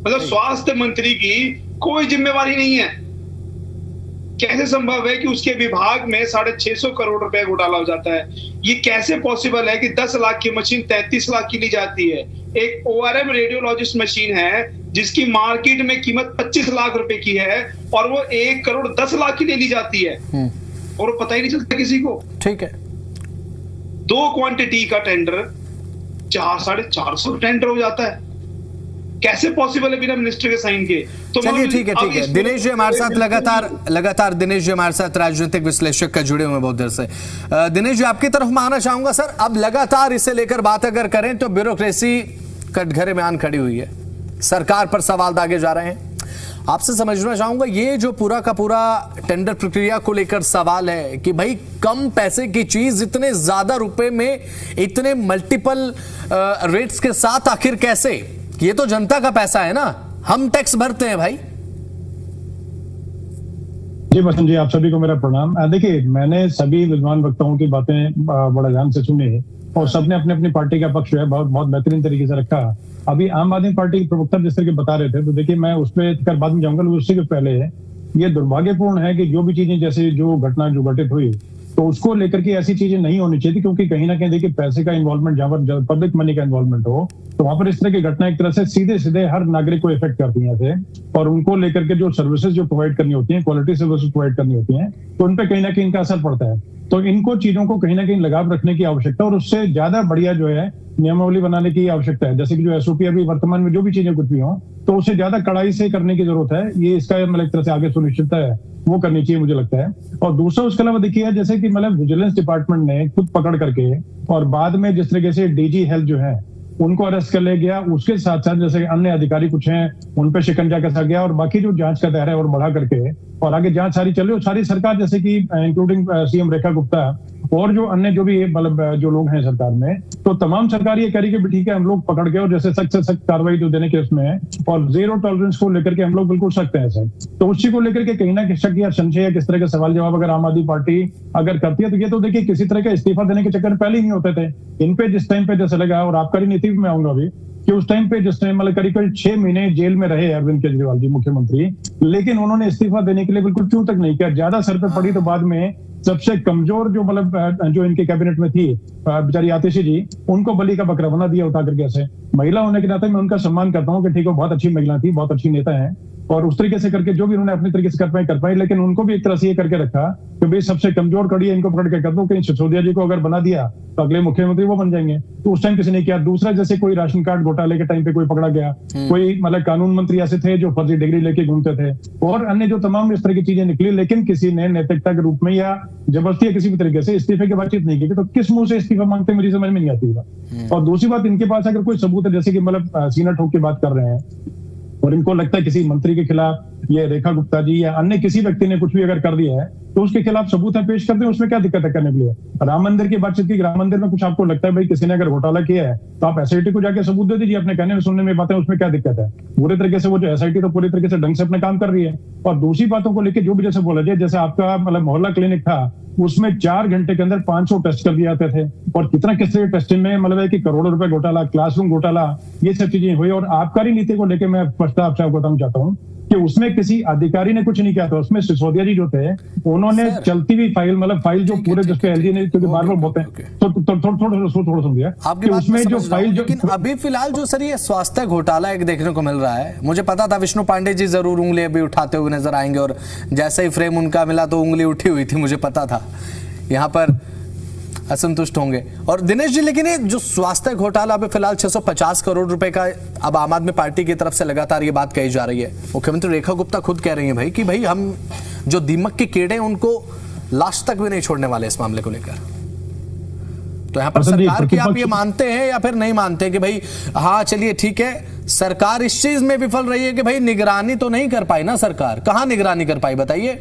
मतलब स्वास्थ्य मंत्री की कोई जिम्मेवारी नहीं है। कैसे संभव है कि उसके विभाग में 650 करोड़ रुपए घोटाला हो जाता है? ये कैसे पॉसिबल है कि 10 लाख की मशीन 33 लाख की ली जाती है? एक ORM रेडियोलॉजिस्ट मशीन है जिसकी मार्केट में कीमत 25 लाख रुपए की है, और वो 1 करोड़ 10 लाख की ले ली जाती है, और वो पता ही नहीं चलता किसी को। ठीक है, 2 क्वांटिटी का टेंडर 450 टेंडर हो जाता है। कैसे पॉसिबल है बिना मिनिस्टर के साइन के? तो चलिए ठीक है। दिनेश जी हमारे साथ लगातार दिनेश जी हमारे साथ राजनीतिक विश्लेषक का जुड़े हुए बहुत देर से। दिनेश जी आपकी तरफ मैं आना चाहूंगा सर। अब लगातार इसे लेकर बात अगर करें तो ब्यूरोक्रेसी कटघरे में आन खड़ी हुई है, सरकार पर सवाल दागे जा रहे हैं। आपसे समझना चाहूंगा ये जो पूरा का पूरा टेंडर प्रक्रिया को लेकर सवाल है कि भाई कम पैसे की चीज इतने ज्यादा रुपए में इतने मल्टीपल रेट्स के साथ आखिर कैसे? ये तो जनता का पैसा है ना, हम टैक्स भरते हैं भाई। जी बसंत जी, आप सभी को मेरा प्रणाम। देखिए मैंने सभी विद्वान वक्ताओं की बातें बड़ा ध्यान से सुनी है, और सबने अपने अपनी पार्टी का पक्ष है बहुत बेहतरीन तरीके से रखा। अभी आम आदमी पार्टी के प्रवक्ता जिस तरह के बता रहे थे, तो देखिए मैं उस पर बाद में जाऊंगा, उससे पहले ये दुर्भाग्यपूर्ण है कि जो भी चीजें, जैसे जो घटना जो घटित हुई, तो उसको लेकर के ऐसी चीजें नहीं होनी चाहिए थी, क्योंकि कहीं ना कहीं देखिए पैसे का इन्वॉल्वमेंट, जहां पर पब्लिक मनी का इन्वॉल्वमेंट हो, तो वहां पर इस तरह की घटना एक तरह से सीधे हर नागरिक को इफेक्ट करती है, और उनको लेकर के जो सर्विसेज जो प्रोवाइड करनी होती हैं, क्वालिटी सर्विसेज प्रोवाइड करनी होती हैं, तो उन पर कहीं ना कहीं इनका असर पड़ता है। तो इनको चीजों को कहीं ना कहीं लगाव रखने की आवश्यकता, और उससे ज्यादा बढ़िया जो है नियमावली बनाने की आवश्यकता है। जैसे कि जो SOP अभी वर्तमान में जो भी चीजें कुछ भी हो, तो उसे ज्यादा कड़ाई से करने की जरूरत है। ये इसका मतलब एक तरह से आगे सुनिश्चितता है वो करनी चाहिए मुझे लगता है। और दूसरा उसके अलावा देखिए, जैसे कि मतलब विजिलेंस डिपार्टमेंट ने खुद पकड़ करके, और बाद में जिस तरीके से DG हेल्थ जो है उनको अरेस्ट कर लिया गया, उसके साथ साथ जैसे अन्य अधिकारी कुछ हैं उन पे शिकंजा कसा गया, और बाकी जो जांच का दायरा है और बढ़ा करके, और आगे जांच सारी चल रही है। सारी सरकार जैसे कि इंक्लूडिंग CM रेखा गुप्ता और जो अन्य जो भी मतलब जो लोग हैं सरकार में, तो तमाम सरकार ये कह रही है कि ठीक है हम लोग पकड़ के, और जैसे सख्त से सख्त कार्रवाई जो देने के उसमें है, और 0 टॉलरेंस को लेकर के हम लोग बिल्कुल सख्त है सर। तो उसी को लेकर के कहीं ना कहीं शक या संशय या किस तरह के सवाल जवाब अगर आम आदमी पार्टी अगर करती है, तो ये तो देखिए किसी तरह का इस्तीफा देने के चक्कर में पहले ही नहीं होते थे। इन पे जिस टाइम पे जैसे लगा, और आबकारी नीति में आऊंगा अभी, कि उस टाइम पे जिस टाइम मतलब करीब 6 महीने जेल में रहे अरविंद केजरीवाल जी मुख्यमंत्री, लेकिन उन्होंने इस्तीफा देने के लिए बिल्कुल क्यों तक नहीं किया। ज्यादा सर पे पड़ी तो बाद में सबसे कमजोर जो मतलब जो इनके कैबिनेट में थी बेचारी आतिशी जी, उनको बलि का बकरा बना दिया उठा करके। ऐसे महिला होने के नाते मैं उनका सम्मान करता हूँ कि ठीक है बहुत अच्छी महिला थी, बहुत अच्छी नेता है, और उस तरीके से करके जो भी उन्होंने अपने तरीके से कर पाई, लेकिन उनको भी एक तरह से ये करके रखा कि भाई सबसे कमजोर कड़ी है, इनको पकड़ के कर दो। कहीं सिसोदिया जी को अगर बना दिया तो अगले मुख्यमंत्री वो बन जाएंगे, तो उस टाइम किसी ने किया। दूसरा, जैसे कोई राशन कार्ड घोटाले के टाइम पे कोई पकड़ा गया, कोई मतलब कानून मंत्री ऐसे थे जो फर्जी डिग्री लेके घूमते थे, और अन्य जो तमाम इस तरह की चीजें निकली, लेकिन किसी ने नैतिकता के रूप में या जबरदस्ती या किसी भी तरीके से इस्तीफे की बातचीत नहीं की। तो किस मुंह से इस्तीफा मांगते मेरी समझ में नहीं आती बात। और दूसरी बात, इनके पास अगर कोई सबूत है, जैसे कि मतलब सीना ठोक की बात कर रहे हैं, और इनको लगता है किसी मंत्री के खिलाफ ये रेखा गुप्ता जी या अन्य किसी व्यक्ति ने कुछ भी अगर कर दिया है, तो उसके खिलाफ सबूत है, पेश करते हैं, उसमें क्या दिक्कत है करने के लिए। राम मंदिर की बातचीत की, राम मंदिर में कुछ आपको लगता है भाई किसी ने अगर घोटाला किया है, तो आप SIT को जाके सबूत दे दीजिए, अपने कहने में सुनने में बातें, उसमें क्या दिक्कत है। पूरे तरीके से वो जो SIT तो पूरी तरीके से ढंग से अपने काम कर रही है। और दूसरी बातों को लेकर जो भी जैसे बोला जाए, जैसे आपका मतलब मोहल्ला क्लिनिक था, उसमें 4 घंटे के अंदर 500 टेस्ट कर दिए जाते थे, और किस तरह टेस्टिंग में मतलब है कि करोड़ों रुपए घोटाला, क्लासरूम घोटाला, ये सब चीजें हुई। और आबकारी नीति को लेकर मैं स्पष्टता आपसे बताना चाहता हूँ कि उसमें किसी अधिकारी ने कुछ नहीं किया था। उसमें सिसोदिया जी जो थे उन्होंने चलती हुई फाइल, मतलब फाइल जो पूरे जिसके एलजी ने, क्योंकि बार बार बोलते हैं तो थोड़ा सुन लिया आपकी बात उसमें जो फाइल जो, लेकिन अभी फिलहाल जो सर ये स्वास्थ्य घोटाला एक देखने को मिल रहा है, मुझे पता था विष्णु पांडे जी जरूर उंगली अभी उठाते हुए नजर आएंगे और जैसे ही फ्रेम उनका मिला तो उंगली उठी हुई थी, मुझे पता था यहाँ पर असंतुष्ट होंगे। और दिनेश जी, लेकिन ये जो स्वास्थ्य घोटाला अभी फिलहाल 650 करोड़ रुपए का अब आम आदमी पार्टी की तरफ से लगातार ये बात कही जा रही है। मुख्यमंत्री रेखा गुप्ता खुद कह रही हैं भाई कि भाई हम जो दीमक के कीड़े उनको लास्ट तक भी नहीं छोड़ने वाले इस मामले को लेकर। तो यहाँ पर सरकार की आप ये मानते हैं या फिर नहीं मानते कि भाई हाँ चलिए ठीक है, सरकार इस चीज में विफल रही है कि भाई निगरानी तो नहीं कर पाई ना, सरकार कहाँ निगरानी कर पाई बताइए।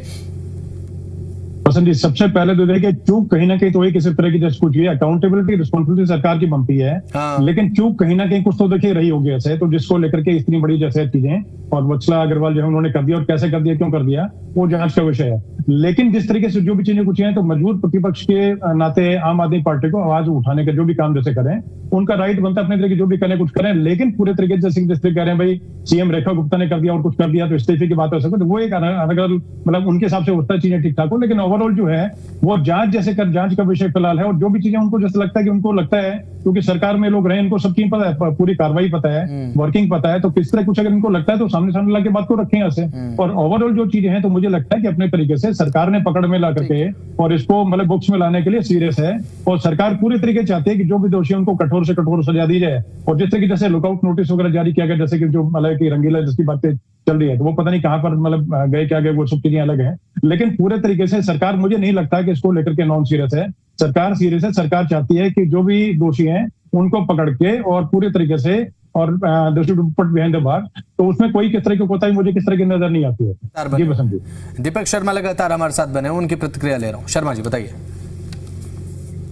प्रसन्न जी, सबसे पहले तो देखिए चूक कहीं ना कहीं तो एक इसी तरह की जैसे कुछ अकाउंटेबिलिटी रिस्पॉन्सिबिलिटी सरकार की बनती है, लेकिन चूक कहीं ना कहीं कुछ तो देखिए रही होगी ऐसे, तो जिसको लेकर के इतनी बड़ी जैसे चीजें और वत्सला अग्रवाल जो है उन्होंने कर दिया और कैसे कर दिया, क्यों कर दिया, वो जांच का विषय है। लेकिन जिस तरीके से जो भी चीजें कुछ हैं तो मजबूत प्रतिपक्ष के नाते आम आदमी पार्टी को आवाज उठाने का जो भी काम जैसे करें उनका राइट बनता है, अपने तरीके जो भी करें कुछ करें, लेकिन पूरे तरीके से जिस तरीके कह रहे हैं भाई सीएम रेखा गुप्ता ने कर दिया और कुछ कर दिया तो इस्तीफे की बात हो सकती है, वो एक अलग मतलब उनके हिसाब से होता है चीजें ठीक ठाक हो, लेकिन ओवरऑल जो है वो जांच जैसे कर जांच का विषय फिलहाल है। और जो भी चीजें उनको जैसे लगता है कि उनको लगता है क्योंकि सरकार में लोग रहे, इनको सब चीज पता है, पूरी कार्रवाई पता है, वर्किंग पता है, तो किस तरह कुछ अगर इनको लगता है तो सामने सामने लाके बात को रखें ऐसे। और ओवरऑल जो चीजें हैं तो मुझे लगता है कि अपने तरीके से सरकार ने पकड़ में ला करके और इसको मतलब बुक्स में लाने के लिए सीरियस है और सरकार पूरी तरीके चाहती है कि जो भी दोषी उनको कठोर से कठोर सजा दी जाए। और जिस तरीके जैसे लुकआउट नोटिस वगैरह जारी किया गया, जैसे कि जो मतलब की रंगीला जिसकी बातें चल रही है तो वो पता नहीं कहां पर मतलब गए क्या गए, वो सब चीजें अलग है, लेकिन पूरे तरीके से सरकार मुझे नहीं लगता कि इसको लेकर के नॉन सीरियस है। सरकार सीरियस है, सरकार चाहती है कि जो भी दोषी हैं उनको पकड़ के और पूरे तरीके से और बिहाइंड द बार, तो उसमें कोई किस तरह की कोताही मुझे किस तरह की नजर नहीं आती है। जी बसंत जी। दीपक शर्मा लगातार हमारे साथ बने, उनकी प्रतिक्रिया ले रहा हूँ। शर्मा जी बताइए।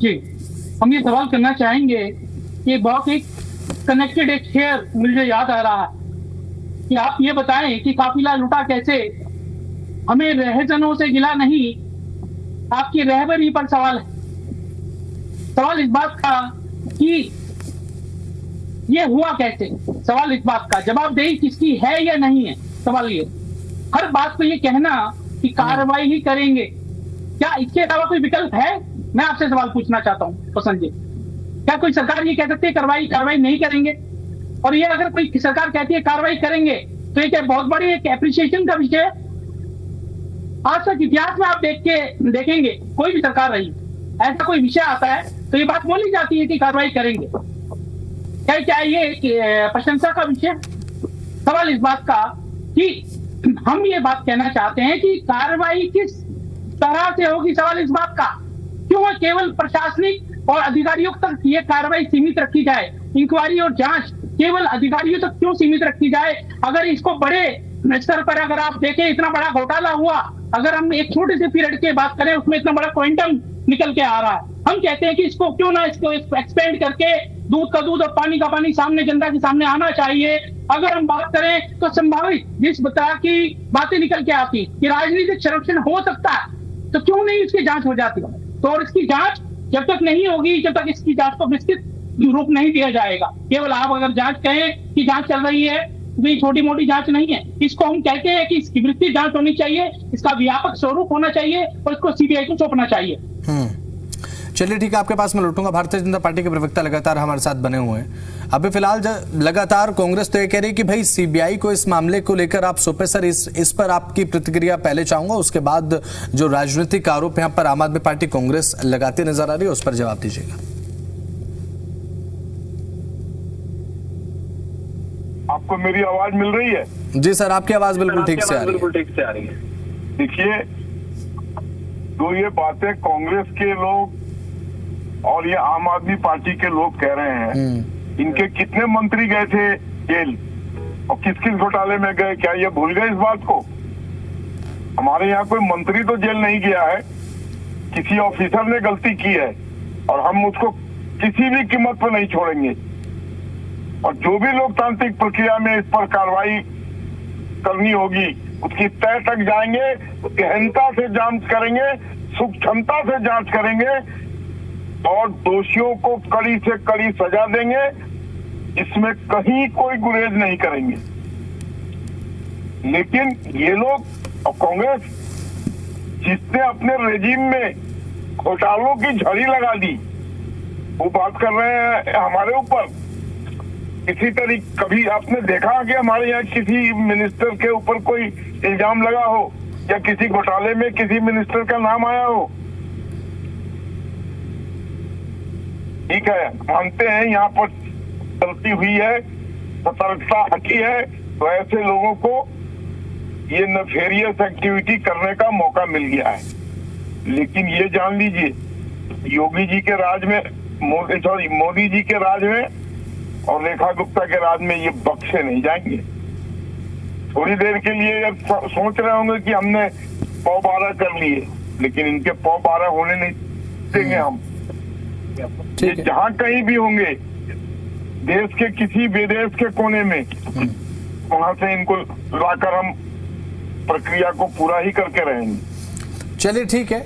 जी, हम ये सवाल करना चाहेंगे कि बहुत एक कनेक्टेड एक शेयर मुझे याद आ रहा है कि आप ये बताएं कि काफिला लुटा कैसे, हमें रहजनों से गिला नहीं, आपकी रहबरी पर सवाल है। सवाल इस बात का कि ये हुआ कैसे, सवाल इस बात का जवाबदेही किसकी है या नहीं है। सवाल ये हर बात को ये कहना कि कार्रवाई ही करेंगे, क्या इसके अलावा कोई विकल्प है? मैं आपसे सवाल पूछना चाहता हूँ पसंद जी, क्या कोई सरकार ये कह सकती है कार्रवाई नहीं करेंगे? और ये अगर कोई सरकार कहती है कार्रवाई करेंगे तो ये बहुत बड़ी एक एप्रिसिएशन का विषय है। आज तक इतिहास में आप देखेंगे कोई भी सरकार रही, ऐसा कोई विषय आता है तो ये बात बोली जाती है कि कार्रवाई करेंगे। क्या ये प्रशंसा का विषय? सवाल इस बात का कि हम ये बात कहना चाहते हैं कि कार्रवाई किस तरह से होगी। सवाल इस बात का क्यों केवल प्रशासनिक और अधिकारियों तक ये कार्रवाई सीमित रखी जाए, इंक्वायरी और जांच केवल अधिकारियों तक क्यों सीमित रखी जाए? अगर इसको बड़े स्तर पर अगर आप देखें, इतना बड़ा घोटाला हुआ, अगर हम एक छोटे से पीरियड की बात करें उसमें इतना बड़ा क्वांटम निकल के आ रहा है, हम कहते हैं कि इसको क्यों ना इसको एक्सपेंड करके दूध का दूध और पानी का पानी सामने जनता के सामने आना चाहिए। अगर हम बात करें तो संभावित जिस तरह की बातें निकल के आती कि राजनीतिक संरक्षण हो सकता है तो क्यों नहीं इसकी जांच हो जाती? तो और इसकी जांच जब तक नहीं होगी, जब तक इसकी जांच को विस्तृत रूप नहीं दिया जाएगा, केवल आप अगर जांच कहें कि जांच चल रही है, ये छोटी मोटी जांच नहीं है, इसको हम कहते हैं कि इसकी विस्तृत जांच होनी चाहिए, इसका व्यापक स्वरूप होना चाहिए और इसको सीबीआई को सौंपना चाहिए। चलिए ठीक है, आपके पास मैं लौटूंगा। भारतीय जनता पार्टी के प्रवक्ता लगातार हमारे साथ बने हुए हैं। अभी फिलहाल लगातार कांग्रेस तो ये कह रही कि भाई सीबीआई को इस मामले को लेकर आप सौंपे। सर इस पर आपकी प्रतिक्रिया पहले चाहूंगा, उसके बाद जो राजनीतिक आरोप यहाँ पर आम आदमी पार्टी कांग्रेस लगाती नजर आ रही है उस पर जवाब दीजिएगा। आपको मेरी आवाज मिल रही है? जी सर, आपकी आवाज बिल्कुल ठीक से आ रही है। देखिए, तो ये बातें कांग्रेस के लोग और ये आम आदमी पार्टी के लोग कह रहे हैं, इनके कितने मंत्री गए थे जेल और किस किस घोटाले में गए, क्या ये भूल गए इस बात को? हमारे यहाँ कोई मंत्री तो जेल नहीं गया है, किसी ऑफिसर ने गलती की है और हम उसको किसी भी कीमत पर नहीं छोड़ेंगे। और जो भी लोकतांत्रिक प्रक्रिया में इस पर कार्रवाई करनी होगी उसकी तय तक जाएंगे, गहनता से जांच करेंगे, सूक्ष्मता से जांच करेंगे और दोषियों को कड़ी से कड़ी सजा देंगे। इसमें कहीं कोई गुरेज नहीं करेंगे। लेकिन ये लोग कांग्रेस जिसने अपने रेजिम में घोटालों की झड़ी लगा दी, वो बात कर रहे हैं हमारे ऊपर। किसी तरीके कभी आपने देखा कि हमारे यहाँ किसी मिनिस्टर के ऊपर कोई इल्जाम लगा हो या किसी घोटाले में किसी मिनिस्टर का नाम आया हो? ठीक है, मानते हैं यहाँ पर गलती हुई है, सतर्कता हटी है, तो ऐसे लोगों को ये नेफेरियस एक्टिविटी करने का मौका मिल गया है। लेकिन ये जान लीजिए, योगी जी के राज में, मोदी जी के राज में और रेखा गुप्ता के राज में ये बख्शे नहीं जाएंगे। थोड़ी देर के लिए सोच रहे होंगे कि हमने 12 कर लिए, लेकिन इनके 12 होने नहीं देंगे हम। ये जहां कहीं भी होंगे देश के किसी विदेश के कोने में, वहां से इनको लाकर हम प्रक्रिया को पूरा ही करके रहेंगे। चलिए ठीक है,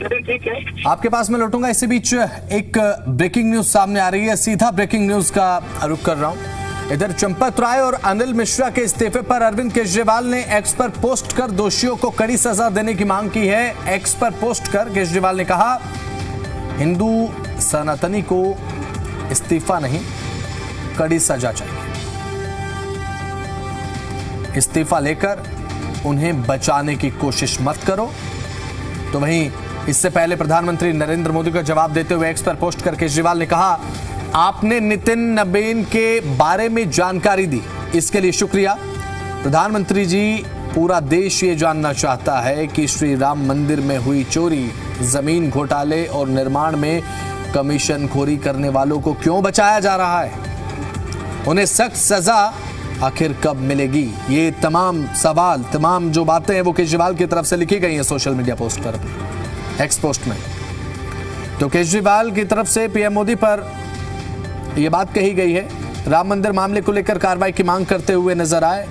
आपके पास मैं लौटूंगा। इसी बीच एक ब्रेकिंग न्यूज सामने आ रही है, सीधा ब्रेकिंग न्यूज का रुख कर रहा हूं। इधर चंपत राय और अनिल मिश्रा के इस्तीफे पर अरविंद केजरीवाल ने एक्स पर पोस्ट कर दोषियों को कड़ी सजा देने की मांग की है। एक्स पर पोस्ट कर केजरीवाल ने कहा, हिंदू सनातनी को इस्तीफा नहीं, कड़ी सजा चाहिए। इस्तीफा लेकर उन्हें बचाने की कोशिश मत करो। तो वहीं इससे पहले प्रधानमंत्री नरेंद्र मोदी का जवाब देते हुए एक्स पर पोस्ट कर केजरीवाल ने कहा, आपने नितिन नबीन के बारे में जानकारी दी, इसके लिए शुक्रिया। प्रधानमंत्री जी, पूरा देश ये जानना चाहता है कि श्री राम मंदिर में हुई चोरी, जमीन घोटाले और निर्माण में कमीशन खोरी करने वालों को क्यों बचाया जा रहा है, उन्हें सख्त सजा आखिर कब मिलेगी। ये तमाम सवाल, तमाम जो बातें हैं वो केजरीवाल की तरफ से लिखी गई हैं सोशल मीडिया पोस्ट पर, एक्स पोस्ट में। तो केजरीवाल की तरफ से पीएम मोदी पर यह बात कही गई है, राम मंदिर मामले को लेकर कार्रवाई की मांग करते हुए नजर आए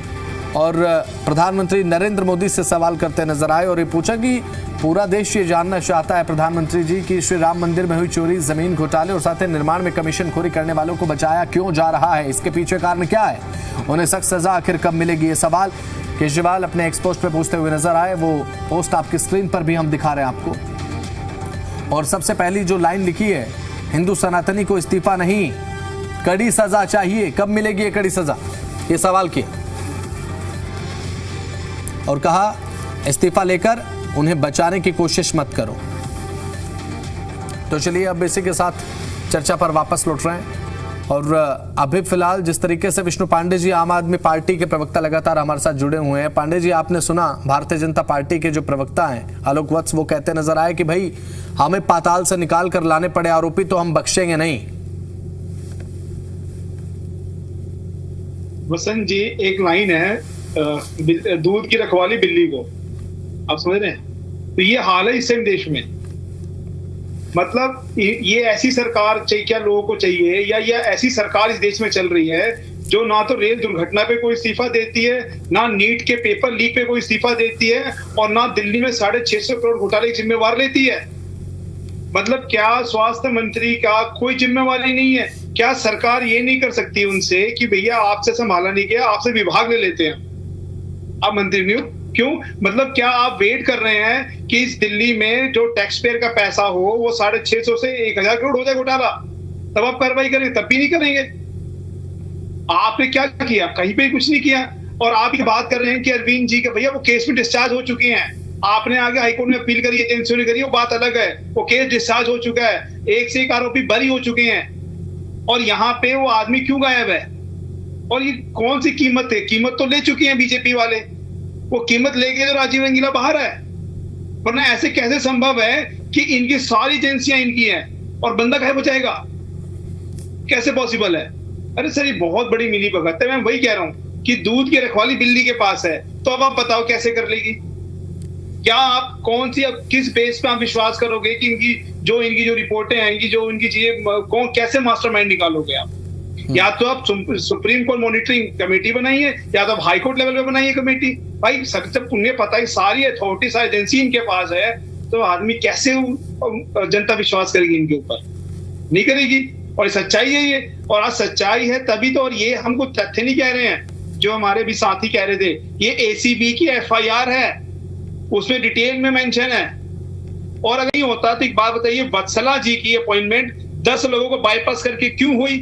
और प्रधानमंत्री नरेंद्र मोदी से सवाल करते नजर आए और ये पूछा कि पूरा देश ये जानना चाहता है प्रधानमंत्री जी कि श्री राम मंदिर में हुई चोरी, जमीन घोटाले और साथ ही निर्माण में कमीशन खोरी करने वालों को बचाया क्यों जा रहा है, इसके पीछे कारण क्या है, उन्हें सख्त सजा आखिर कब मिलेगी। ये सवाल केजरीवाल अपने एक्स पोस्ट पे पूछते हुए नजर आए। वो पोस्ट आपकी स्क्रीन पर भी हम दिखा रहे हैं आपको। और सबसे पहली जो लाइन लिखी है, हिंदू सनातनी को इस्तीफा नहीं, कड़ी सजा चाहिए, कब मिलेगी ये कड़ी सजा, ये सवाल किया और कहा इस्तीफा लेकर उन्हें बचाने की कोशिश मत करो। तो चलिए अब इसी के साथ चर्चा पर वापस लौट रहे हैं और अभी फिलहाल जिस तरीके से विष्णु पांडे जी, आम आदमी पार्टी के प्रवक्ता, लगातार हमारे साथ जुड़े हुए हैं। पांडे जी, आपने सुना भारतीय जनता पार्टी के जो प्रवक्ता हैं आलोक वत्स, वो कहते नजर आए कि भाई हमें पाताल से निकाल कर लाने पड़े आरोपी तो हम बख्शेंगे नहीं। वसंत जी, एक लाइन है, दूध की रखवाली बिल्ली को, आप समझ रहे हैं? तो ये हाल है इस टाइम देश में। मतलब ये ऐसी सरकार चाहिए, क्या लोगों को चाहिए, या ये ऐसी सरकार इस देश में चल रही है जो ना तो रेल दुर्घटना पे कोई इस्तीफा देती है, ना नीट के पेपर लीक पे कोई इस्तीफा देती है, और ना दिल्ली में 650 करोड़ घोटाले की जिम्मेवार लेती है। मतलब क्या स्वास्थ्य मंत्री का कोई जिम्मेवारी नहीं है? क्या सरकार ये नहीं कर सकती उनसे कि भैया आपसे संभाला नहीं गया, आपसे विभाग ले लेते हैं, आप मंत्री नहीं हो? क्यों? मतलब क्या आप वेट कर रहे हैं कि इस दिल्ली में जो टैक्स पेयर का पैसा हो वो 650 से 1000 करोड़ हो जाए घोटाला, तब आप कार्रवाई करेंगे? तब भी नहीं करेंगे। आपने क्या किया? कहीं पे कुछ नहीं किया। और आप ये बात कर रहे हैं कि अरविंद जी के भैया वो केस में डिस्चार्ज हो चुके हैं, आपने आगे हाईकोर्ट में अपील करी, एजेंसियों ने करी, वो बात अलग है। वो केस डिस्चार्ज हो चुका है, एक से एक आरोपी बरी हो चुके हैं, और यहाँ पे वो आदमी क्यों गायब है? और ये कौन सी कीमत है? कीमत तो ले चुकी है बीजेपी वाले, वो कीमत लेके तो राजीव रंगीला बाहर है। वरना ऐसे कैसे संभव है कि इनकी सारी एजेंसियां इनकी हैं और बंदा गायब हो जाएगा? कैसे पॉसिबल है? अरे सर, ये बहुत बड़ी मिली भगत है। मैं वही कह रहा हूं कि दूध की रखवाली बिल्ली के पास है, तो अब आप बताओ कैसे कर लेगी? क्या आप कौन सी, अब किस बेस पे आप विश्वास करोगे कि इनकी जो रिपोर्टें आएंगी, जो इनकी चीजें, कौन कैसे मास्टरमाइंड निकालोगे आप? या तो आप सुप्रीम कोर्ट मॉनिटरिंग कमेटी बनाइए, या तो आप हाई कोर्ट लेवल पे बनाइए कमेटी। भाई जब उन्हें पता है सारी अथॉरिटी, सारी एजेंसी इनके पास है, तो आदमी कैसे जनता विश्वास करेगी इनके ऊपर? नहीं करेगी। और सच्चाई है ये, और आज सच्चाई है तभी तो। और ये हमको तथ्य नहीं कह रहे हैं, जो हमारे भी साथी कह रहे थे, ये एसीबी की एफआईआर है, उसमें डिटेल में मेंशन है। और अगर नहीं होता तो एक बात बताइए, वत्सला जी की अपॉइंटमेंट 10 लोगों को बाईपास करके क्यों हुई?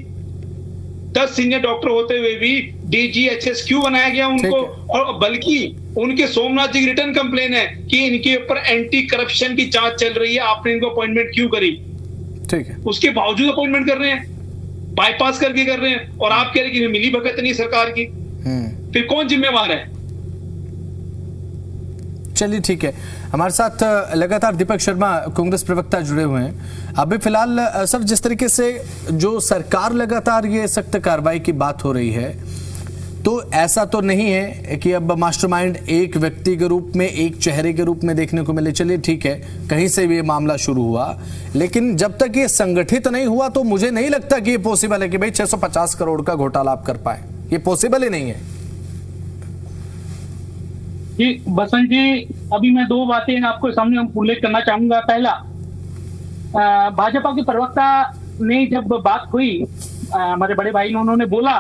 10 सीनियर डॉक्टर होते हुए भी डीजीएचएस क्यों बनाया गया उनको? और बल्कि उनके सोमनाथ जी की रिटर्न कंप्लेन है कि इनके ऊपर एंटी करप्शन की जांच चल रही है, आपने इनको अपॉइंटमेंट क्यों करी? ठीक है, उसके बावजूद अपॉइंटमेंट कर रहे हैं, बाईपास करके कर रहे हैं, और आप कह रहे हैं कि मिली भगत नहीं सरकार की। फिर कौन जिम्मेवार है? चलिए ठीक है, हमारे साथ लगातार दीपक शर्मा कांग्रेस प्रवक्ता जुड़े हुए हैं। अभी फिलहाल सर, जिस तरीके से जो सरकार लगातार ये सख्त कार्रवाई की बात हो रही है, तो ऐसा तो नहीं है कि अब मास्टरमाइंड एक व्यक्ति के रूप में, एक चेहरे के रूप में देखने को मिले। चलिए ठीक है, कहीं से भी ये मामला शुरू हुआ, लेकिन जब तक ये संगठित नहीं हुआ तो मुझे नहीं लगता कि ये पॉसिबल है कि भाई 650 करोड़ का घोटाला आप कर पाए। ये पॉसिबल ही नहीं है। जी बसंत जी, अभी मैं 2 बातें आपको सामने उल्लेख करना चाहूंगा। पहला, भाजपा के प्रवक्ता ने जब बात हुई, हमारे बड़े भाई ने, उन्होंने बोला,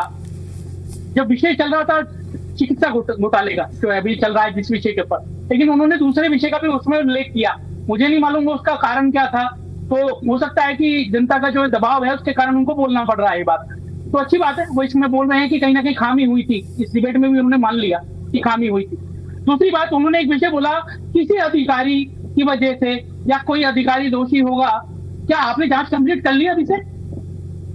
जब विषय चल रहा था चिकित्सा घोटाले का, जो अभी चल रहा है जिस विषय के ऊपर, लेकिन उन्होंने दूसरे विषय का भी उसमें उल्लेख किया। मुझे नहीं मालूम उसका कारण क्या था, तो हो सकता है कि जनता का जो दबाव है उसके कारण उनको बोलना पड़ रहा है ये बात। तो अच्छी बात है, वो इसमें बोल रहे हैं कि कहीं ना कहीं खामी हुई थी। इस डिबेट में भी उन्होंने मान लिया कि खामी हुई थी। दूसरी बात, उन्होंने एक विषय बोला, किसी अधिकारी की वजह से या कोई अधिकारी दोषी होगा। क्या आपने जांच कंप्लीट कर ली अभी से?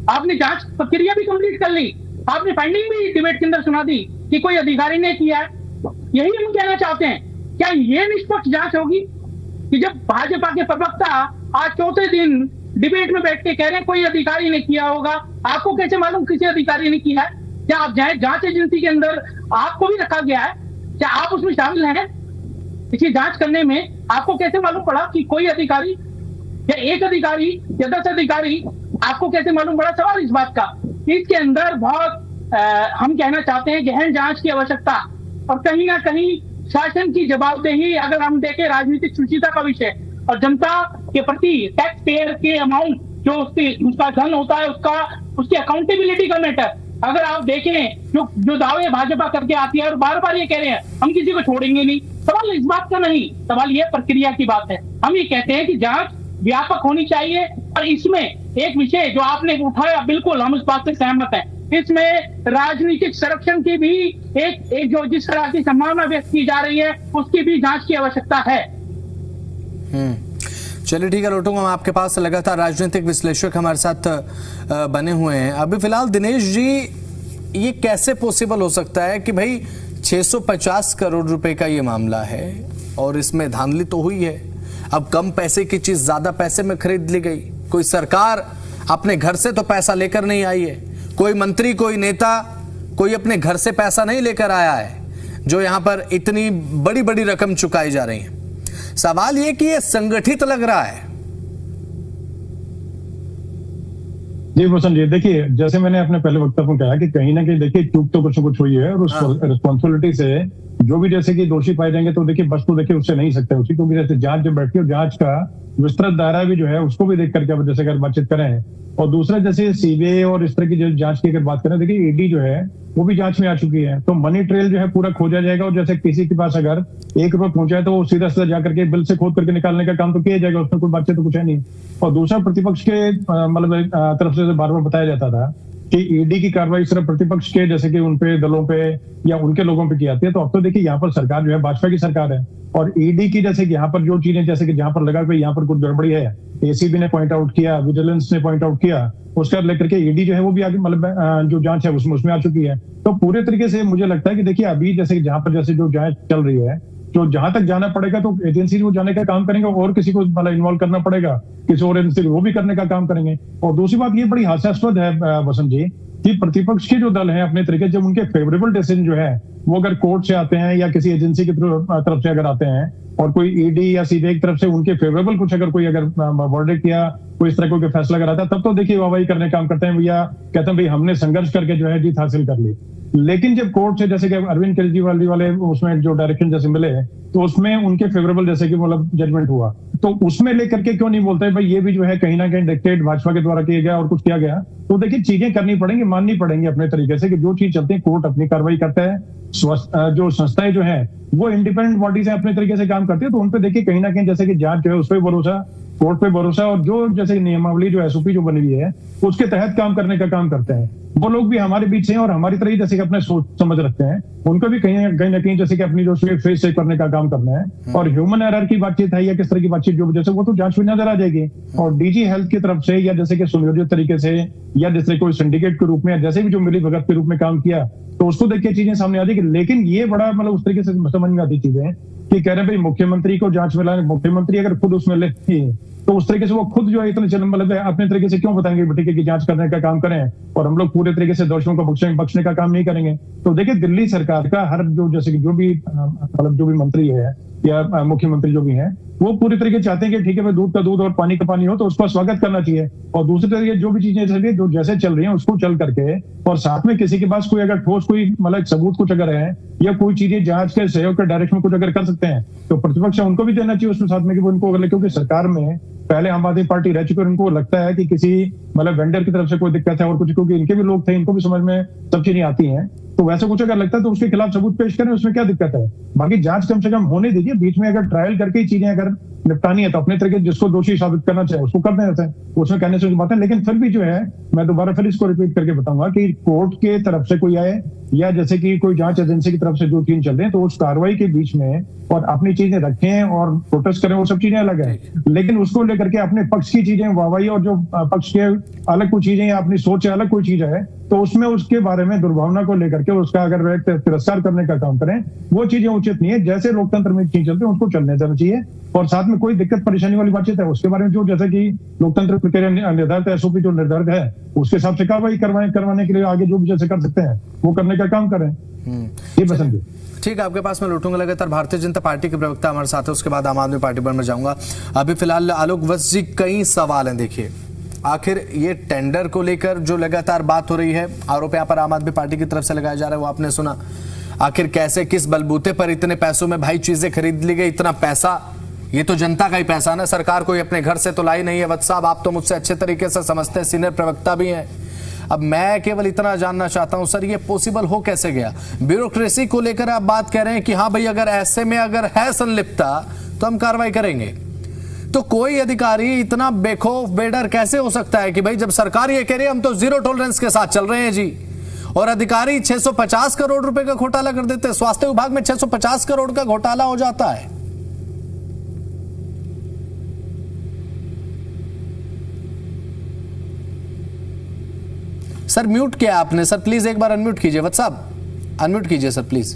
आपने जांच प्रक्रिया भी कंप्लीट कर ली, आपने फाइंडिंग भी डिबेट के अंदर सुना दी कि कोई अधिकारी ने किया है। यही हम कहना चाहते हैं, क्या ये निष्पक्ष जांच होगी कि जब भाजपा के प्रवक्ता आज 4थे दिन डिबेट में बैठ के कह रहे हैं कोई अधिकारी ने किया होगा? आपको कैसे मालूम किसी अधिकारी ने किया है? क्या आप जांच एजेंसी के अंदर आपको भी रखा गया है? क्या आप उसमें शामिल हैं? इसी जांच करने में आपको कैसे मालूम पड़ा कि कोई अधिकारी या एक अधिकारी या 10 अधिकारी, आपको कैसे मालूम पड़ा? सवाल इस बात का। इसके अंदर बहुत हम कहना चाहते हैं गहन जांच की आवश्यकता, और कहीं ना कहीं शासन की जवाबदेही, अगर हम देखें राजनीतिक सुचिता का विषय और जनता के प्रति टैक्स पेयर के अमाउंट जो उसका धन होता है, उसकी अकाउंटेबिलिटी का मैटर, अगर आप देखें जो दावे भाजपा करके आती है और बार बार ये कह रहे हैं हम किसी को छोड़ेंगे नहीं, सवाल इस बात का नहीं, सवाल ये प्रक्रिया की बात है। हम ये कहते हैं कि जांच व्यापक होनी चाहिए, और इसमें एक विषय जो आपने उठाया, बिल्कुल हम इस बात से सहमत हैं, इसमें राजनीतिक संरक्षण की भी एक जो जिस तरह की संभावना व्यक्त की जा रही है, उसकी भी जांच की आवश्यकता है। चलिए ठीक है, लौटूंगा मैं आपके पास। लगातार राजनीतिक विश्लेषक हमारे साथ बने हुए हैं। अभी फिलहाल दिनेश जी, ये कैसे पॉसिबल हो सकता है कि भाई 650 करोड़ रुपए का ये मामला है और इसमें धांधली तो हुई है। अब कम पैसे की चीज ज्यादा पैसे में खरीद ली गई। कोई सरकार अपने घर से तो पैसा लेकर नहीं आई है, कोई मंत्री, कोई नेता, कोई अपने घर से पैसा नहीं लेकर आया है जो यहां पर इतनी बड़ी बड़ी रकम चुकाई जा रही है। सवाल ये कि ये संगठित लग रहा है। जी रोशन जी, देखिए जैसे मैंने अपने पहले वक्तव्य में कहा कि कहीं ना कहीं देखिए चूक तो कुछ न कुछ हुई है, और उस रिस्पॉन्सिबिलिटी से जो भी जैसे कि दोषी पाए जाएंगे तो देखिए बस तो देखिए उससे नहीं सकते उसी, क्योंकि जैसे जांच जब बैठती है, जांच का विस्तृत दायरा भी जो है उसको भी देख करके जैसे अगर बातचीत करें। और दूसरा, जैसे सीबीआई और इस तरह की जो जांच की अगर बात करें, देखिए ईडी जो है वो भी जांच में आ चुकी है, तो मनी ट्रेल जो है पूरा खोजा जाएगा। और जैसे किसी के पास अगर 1 रुपया पहुंचा है तो वो सीधा सीधा जाकर के बिल से खोद करके निकालने का काम तो किया जाएगा, उसमें कोई बातचीत तो कुछ है नहीं। और दूसरा, प्रतिपक्ष के मतलब तरफ से बार बार बताया जाता था कि ईडी की कार्रवाई सिर्फ प्रतिपक्ष के जैसे कि उनपे दलों पे या उनके लोगों पे की जाती है। तो अब तो देखिए यहाँ पर सरकार जो है भाजपा की सरकार है, और ईडी की जैसे कि यहाँ पर जो चीजें जैसे कि जहाँ पर लगा यहाँ पर कुछ गड़बड़ी है, एसीबी ने पॉइंट आउट किया, विजिलेंस ने पॉइंट आउट किया, उसका लेकर के ईडी जो है वो भी आगे मतलब जो जांच है उसमें आ चुकी है। तो पूरे तरीके से मुझे लगता है कि देखिए अभी जैसे जहाँ पर जैसे जो जांच चल रही है, जो जहां तक जाना पड़ेगा तो एजेंसी वो जाने का काम करेंगे, और किसी को मतलब इन्वॉल्व करना पड़ेगा किसी और एजेंसी वो भी करने का काम करेंगे। और दूसरी बात ये बड़ी हास्यास्पद है वसंत जी कि प्रतिपक्ष के जो दल हैं अपने तरीके, जब उनके फेवरेबल डिसीजन जो है वो अगर कोर्ट से आते हैं या किसी एजेंसी की तरफ से अगर आते हैं, और कोई ईडी या सीबीआई की तरफ से उनके फेवरेबल कुछ अगर कोई अगर वर्डिक्ट या कोई इस तरह का कोई फैसला कराता है, तब तो देखिए वाहवाही करने काम करते हैं भैया, कहते हैं भाई हमने संघर्ष करके जो है जीत हासिल कर ली। लेकिन जब कोर्ट से जैसे कि अरविंद केजरीवाल जी वाले उसमें जो डायरेक्शन जैसे मिले तो उसमें उनके फेवरेबल जैसे कि मतलब जजमेंट हुआ, तो उसमें लेकर के क्यों नहीं बोलते भाई ये भी जो है कहीं ना कहीं डिक्टेट भाजपा के द्वारा किया गया और कुछ किया गया। तो देखिए चीजें करनी पड़ेंगी, माननी पड़ेंगी अपने तरीके से कि जो चीज चलती है कोर्ट अपनी कार्रवाई करता है, जो संस्थाएं जो है वो इंडिपेंडेंट बॉडी से अपने तरीके से काम करती है, तो उन पे देखिए कहीं ना कहीं जैसे कि जांच जो है उस पर भरोसा, कोर्ट पे भरोसा, और जो जैसे नियमावली जो एसओपी जो बनी हुई है उसके तहत काम करने का काम करते हैं। वो लोग भी हमारे बीच हैं और हमारी तरह ही जैसे कि अपने सोच समझ रखते हैं, उनको भी कहीं ना कहीं जैसे कि अपनी जो फेस चेक करने का काम करना है। और ह्यूमन एरर की बातचीत है या किस तरह की बातचीत जो जैसे वो तो जांच में नजर आ जाएगी, और डीजी हेल्थ की तरफ से या जैसे कि सुनियोजित तरीके से या जैसे कोई सिंडिकेट के रूप में जैसे भी जो मिली भगत के रूप में काम किया तो उसको देख के चीजें सामने आ जाएगी। लेकिन ये बड़ा मतलब उस तरीके से समझ में आती चीजें कि कह रहे हैं भाई मुख्यमंत्री को जांच में लाने, मुख्यमंत्री अगर खुद उसमें लेती तो उस तरीके से वो खुद जो है इतने चलन मतलब अपने तरीके से क्यों बताएंगे बेटे की जांच करने का काम करें और हम लोग पूरे तरीके से दोषियों को बख्शने का काम नहीं करेंगे। तो देखिए दिल्ली सरकार का हर जो जैसे कि जो भी मतलब जो भी मंत्री है या मुख्यमंत्री जो भी है वो पूरी तरीके चाहते हैं कि ठीक है भाई दूध का दूध और पानी का पानी हो, तो उसका स्वागत करना चाहिए। और दूसरी तरीके जो भी चीजें चल रही है जो जैसे चल रही है उसको चल करके और साथ में किसी के पास कोई अगर ठोस कोई मतलब सबूत कुछ अगर है या कोई चीजें जांच के सहयोग के डायरेक्शन में कुछ अगर कर सकते हैं तो प्रतिपक्ष उनको भी देना चाहिए उसमें साथ में कि वो उनको अगर, क्योंकि सरकार में पहले आम आदमी पार्टी रह चुकी है, उनको लगता है कि किसी मतलब वेंडर की तरफ से कोई दिक्कत है और कुछ, क्योंकि इनके भी लोग थे, इनको भी समझ में सब चीजें आती हैं, तो वैसे कुछ अगर लगता है तो उसके खिलाफ सबूत पेश करें, उसमें क्या दिक्कत है। बाकी जांच कम से कम होने दीजिए, बीच में अगर ट्रायल करके ही चीजें अगर निपटानी है तो अपने तरीके जिसको दोषी साबित करना चाहिए उसको कर देते हैं, उसमें कहने से बात है। लेकिन फिर भी जो है मैं दोबारा फिर इसको रिपीट करके बताऊंगा कि कोर्ट के तरफ से कोई आए या जैसे कि कोई जांच एजेंसी की तरफ से जो चीज चल रही है तो उस कार्रवाई के बीच में और अपनी चीजें रखें और प्रोटेस्ट करें, वो सब चीजें अलग है। लेकिन उसको लेकर के अपने पक्ष की चीजें वाहवाही और जो पक्ष के अलग कोई चीजें या अपनी सोच अलग कोई चीज है तो उसमें उसके बारे में दुर्भावना को लेकर के उसका अगर तिरस्कार करने का काम करें, वो चीजें उचित नहीं है। जैसे लोकतंत्र में चीज चलती है उसको चलने देना चाहिए और साथ में कोई दिक्कत परेशानी वाली बातचीत है उसके बारे में जो जैसे कि लोकतंत्र प्रक्रिया निर्धारित एसओपी जो निर्धारित है उसके हिसाब से कार्रवाई करवाने के लिए आगे जो भी जैसे कर सकते हैं वो करने का काम करें। ये पसंद है। ठीक है, आपके पास मैं लौटूंगा लगातार। भारतीय जनता पार्टी के प्रवक्ता हमारे साथ है, उसके बाद आम आदमी पार्टी पर मैं जाऊंगा। अभी फिलहाल आलोक वत्स जी कई सवाल हैं। देखिए आखिर ये टेंडर को लेकर जो लगातार बात हो रही है, आरोप यहाँ पर आम आदमी पार्टी की तरफ से लगाया जा रहा है, वो आपने सुना। आखिर कैसे किस बलबूते पर इतने पैसों में भाई चीजें खरीद ली गई, इतना पैसा, ये तो जनता का ही पैसा ना, सरकार कोई अपने घर से तो लाई नहीं है। वत्स साहब आप तो मुझसे अच्छे तरीके से समझते हैं, सीनियर प्रवक्ता भी हैं। अब मैं केवल इतना जानना चाहता हूं सर, ये पॉसिबल हो कैसे गया? ब्यूरोक्रेसी को लेकर आप बात कह रहे हैं कि हाँ भाई अगर ऐसे में अगर है संलिप्तता तो हम कार्रवाई करेंगे, तो कोई अधिकारी इतना बेखौफ बेडर कैसे हो सकता है कि भाई जब सरकार ये कह रही है हम तो जीरो टॉलरेंस के साथ चल रहे हैं जी, और अधिकारी 650 करोड़ रुपए का घोटाला कर देते हैं। स्वास्थ्य विभाग में 650 करोड़ का घोटाला हो जाता है। सर म्यूट किया आपने सर, प्लीज एक बार अनम्यूट कीजिए। वत्स साहब अनम्यूट कीजिए सर प्लीज।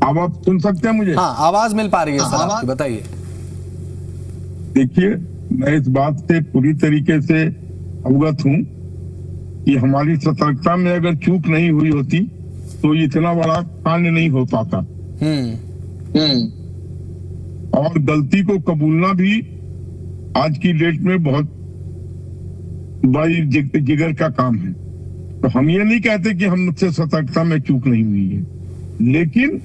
अब आप सुन सकते हैं मुझे? हाँ आवाज मिल पा रही है सर आपकी, बताइए। देखिए मैं इस बात से पूरी तरीके से अवगत हूं कि हमारी सतर्कता में अगर चूक नहीं हुई होती तो इतना बड़ा कांड नहीं हो पाता। और गलती को कबूलना भी आज की डेट में बहुत बड़ी जिगर का काम है। तो हम ये नहीं कहते कि हमसे सतर्कता में चूक नहीं हुई है, लेकिन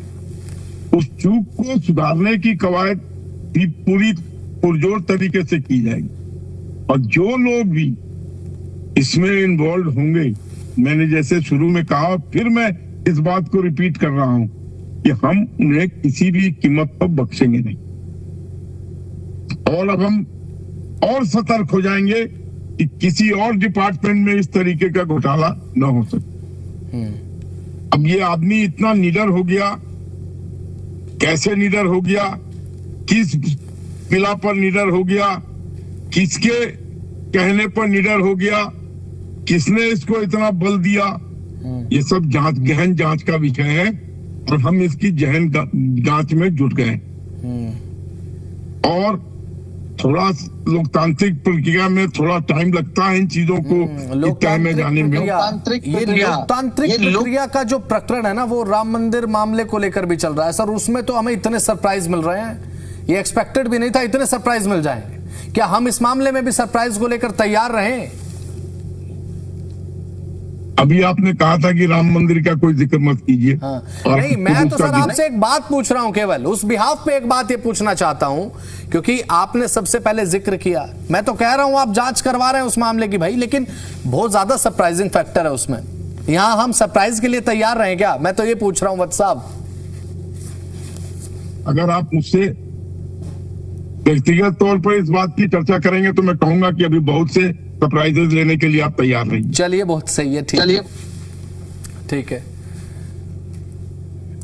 उस चूक को सुधारने की कवायद भी पूरी पुरजोर तरीके से की जाएगी। और जो लोग भी इसमें इन्वॉल्व होंगे, मैंने जैसे शुरू में कहा, फिर मैं इस बात को रिपीट कर रहा हूं कि हम उन्हें किसी भी कीमत पर बख्शेंगे नहीं। और अब हम और सतर्क हो जाएंगे कि किसी और डिपार्टमेंट में इस तरीके का घोटाला न हो सके। अब ये आदमी इतना निडर हो गया, कैसे निडर हो गया, किस पिला पर निडर हो गया, किसके कहने पर निडर हो गया, किसने इसको इतना बल दिया, ये सब गहन जांच का विषय है और हम इसकी गहन जांच में जुट गए। और थोड़ा लोकतांत्रिक प्रक्रिया में थोड़ा टाइम लगता है इन चीजों को तय में जाने में। ये लोकतांत्रिक प्रक्रिया का जो प्रकरण है ना, वो राम मंदिर मामले को लेकर भी चल रहा है सर। उसमें तो हमें इतने सरप्राइज मिल रहे हैं ये एक्सपेक्टेड भी नहीं था इतने सरप्राइज मिल जाएंगे। क्या हम इस मामले में भी सरप्राइज को लेकर तैयार रहें? अभी आपने कहा था कि राम मंदिर का कोई जिक्र मत कीजिए। नहीं, मैं तो सर आपसे एक बात पूछ रहा हूं, केवल उस बिहाफ पे एक बात ये पूछना चाहता हूं, क्योंकि आपने सबसे पहले जिक्र किया। मैं तो कह रहा हूं आप जांच करवा रहे हैं उस मामले की भाई, लेकिन बहुत ज्यादा सरप्राइजिंग फैक्टर है उसमें। यहां हम सरप्राइज के लिए तैयार रहें क्या? मैं तो ये पूछ रहा हूं वत्स साहब। अगर आप मुझसे व्यक्तिगत तौर पर इस बात की चर्चा करेंगे तो मैं कहूंगा कि अभी बहुत से सरप्राइजेस लेने के लिए आप तैयार रहिए। चलिए, बहुत सही है, ठीक है।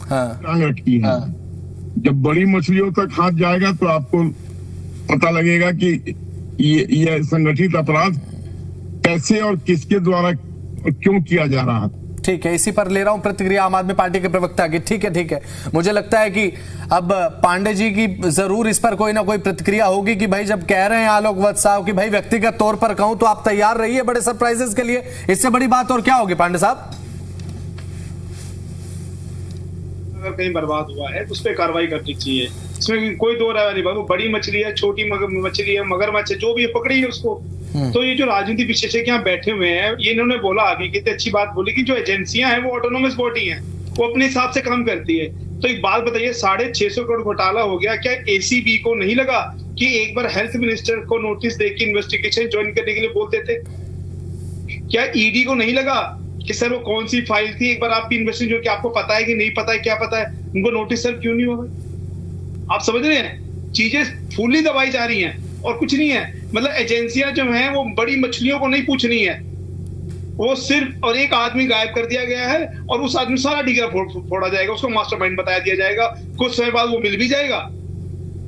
ध्यान रखिए, जब बड़ी मछलियों तक हाथ जाएगा तो आपको पता लगेगा कि ये संगठित अपराध कैसे और किसके द्वारा क्यों किया जा रहा है। ठीक है, इसी पर ले रहा हूं प्रतिक्रिया आम आदमी पार्टी के प्रवक्ता की। ठीक है। मुझे लगता है कि अब पांडे जी की जरूर इस पर कोई ना कोई प्रतिक्रिया होगी कि भाई जब कह रहे हैं आलोक वत्स साहब कि भाई व्यक्तिगत तौर पर कहूं तो आप तैयार रहिए बड़े सरप्राइजेस के लिए। इससे बड़ी बात और क्या होगी पांडे साहब? अगर कहीं बर्बाद हुआ है तो उस पर कार्रवाई करनी चाहिए, इसमें कोई दो राय नहीं। बाबू बड़ी मछली है, छोटी मछली है, मगरमच्छ है, जो भी है पकड़ी है उसको। तो ये जो राजनीति विशेषज्ञ यहाँ बैठे हुए हैं, ये इन्होंने बोला अभी कितनी अच्छी बात बोली कि जो एजेंसियां हैं वो ऑटोनोमस बॉडी हैं, वो अपने हिसाब से काम करती है। तो एक बात बताइए, 650 करोड़ घोटाला हो गया, क्या एसीबी को नहीं लगा कि एक बार हेल्थ मिनिस्टर को नोटिस देके इन्वेस्टिगेशन ज्वाइन करने के लिए बोल देते? क्या ईडी को नहीं लगा कि सर वो कौन सी फाइल थी, एक बार आपकी इन्वेस्टिगेशन जो कि आपको पता है कि नहीं पता है, क्या पता है, उनको नोटिस सर क्यों नहीं होगा? आप समझ रहे हैं, चीजें फुली दबाई जा रही हैं और कुछ नहीं है। मतलब एजेंसियां जो हैं वो बड़ी मछलियों को नहीं पूछनी है, वो सिर्फ और एक आदमी गायब कर दिया गया है और उस आदमी सारा डिगरा फोड़ा जाएगा, उसको मास्टरमाइंड बताया दिया जाएगा, कुछ समय बाद वो मिल भी जाएगा,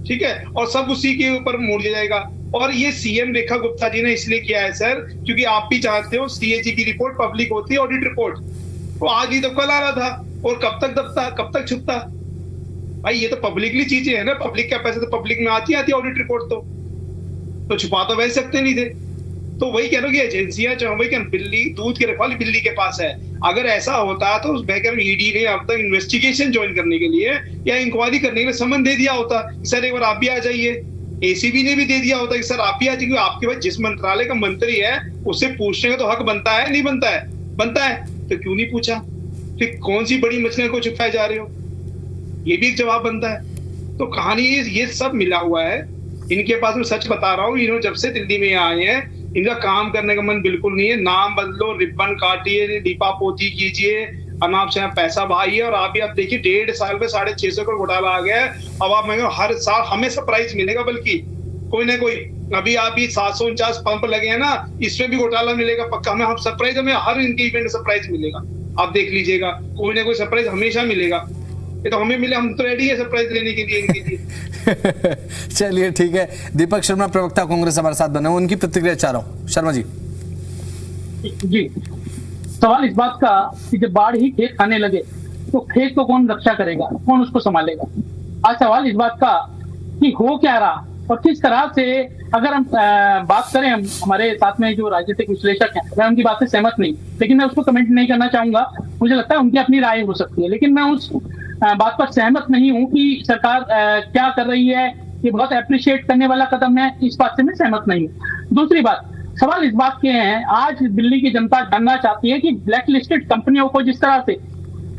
ठीक है, और सब उसी के ऊपर मोड़ दिया जाएगा। और ये सीएम रेखा गुप्ता जी ने इसलिए किया है सर, क्योंकि आप भी जानते हो सीएजी की रिपोर्ट पब्लिक होती है, ऑडिट रिपोर्ट, वो आज ही तो कल आ रहा था, और कब तक दबता, कब तक छुपता भाई? ये तो पब्लिकली चीजें है ना, पब्लिक का पैसे तो पब्लिक में आती ऑडिट रिपोर्ट, तो छुपा तो वैसे सकते नहीं थे। तो वही कह रहा हूँ कि एजेंसियां जो वही बिल्ली दूध के रखवाली बिल्ली के पास है। अगर ऐसा होता तो उस बहकर ईडी ने अब तक इन्वेस्टिगेशन ज्वाइन करने के लिए या इंक्वायरी करने के लिए समन दे दिया होता, सर एक बार आप भी आ जाइए। एसीबी ने भी दे दिया होता कि सर आप भी आ जाइए, आपके पास जिस मंत्रालय का मंत्री है उससे पूछने का तो हक बनता है, नहीं बनता है? बनता है, तो क्यों नहीं पूछा? फिर कौन सी बड़ी मछलियां को छुपाए जा रहे हो, ये भी एक जवाब बनता है। तो कहानी ये सब मिला हुआ है इनके पास। मैं सच बता रहा हूँ, इन्होंने जब से दिल्ली में आए हैं इनका काम करने का मन बिल्कुल नहीं है। नाम बदलो, रिबन काटिए, दीपा पोती कीजिए, अनाप से पैसा बहाइए, और आप देखिए 1.5 साल में 650 करोड़ घोटाला आ गया है। अब आप हर साल हमें सरप्राइज मिलेगा, बल्कि कोई ना कोई। अभी आप 749 पंप लगे हैं ना, इसमें भी घोटाला मिलेगा पक्का। हमें सरप्राइज, हमें हर इनके इवेंट में सरप्राइज मिलेगा, आप देख लीजिएगा, कोई ना कोई सरप्राइज हमेशा मिलेगा। ये तो हमें मिले, हम तो रेडी है सरप्राइज लेने के लिए इनके लिए। चलिए ठीक है, दीपक शर्मा प्रवक्ता कांग्रेस हमारे साथ बने, उनकी प्रतिक्रिया चाह रहा हूं। शर्मा जी। सवाल इस बात का कि जब बाढ़ ही खेत खाने लगे तो खेत को कौन रक्षा करेगा, कौन उसको संभालेगा? आज सवाल इस बात का कि हो क्या रहा और किस तरह से, अगर हम बात करें, हम हमारे साथ में जो राजनीतिक विश्लेषक हैं, मैं उनकी बात से सहमत नहीं, लेकिन मैं उसको कमेंट नहीं करना चाहूंगा। मुझे लगता है उनकी अपनी राय हो सकती है, लेकिन मैं उस बात पर सहमत नहीं हूं कि सरकार क्या कर रही है, ये बहुत अप्रिशिएट करने वाला कदम है, इस बात से मैं सहमत नहीं हूं। दूसरी बात, सवाल इस बात के हैं, आज दिल्ली की जनता जानना चाहती है कि ब्लैक लिस्टेड कंपनियों को जिस तरह से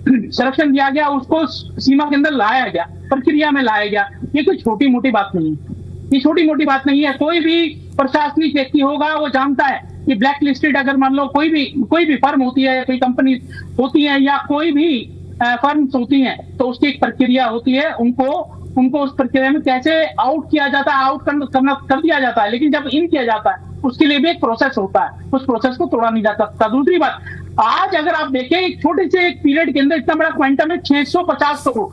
संरक्षण दिया गया, उसको सीमा के अंदर लाया गया, प्रक्रिया में लाया गया, ये कोई छोटी मोटी बात नहीं है, ये छोटी मोटी बात नहीं है। कोई भी प्रशासनिक व्यक्ति होगा वो जानता है कि ब्लैक लिस्टेड, अगर मान लो कोई भी फर्म होती है, कोई कंपनी होती है या कोई भी फर्म्स होती हैं, तो उसकी एक प्रक्रिया होती है, उनको उस प्रक्रिया में कैसे आउट किया जाता है, आउट कर दिया जाता है, लेकिन जब इन किया जाता है उसके लिए भी एक प्रोसेस होता है, उस प्रोसेस को तोड़ा नहीं जा सकता। दूसरी बात, आज अगर आप देखें एक छोटे से एक पीरियड के अंदर इतना बड़ा क्वांटम है, 650 करोड़।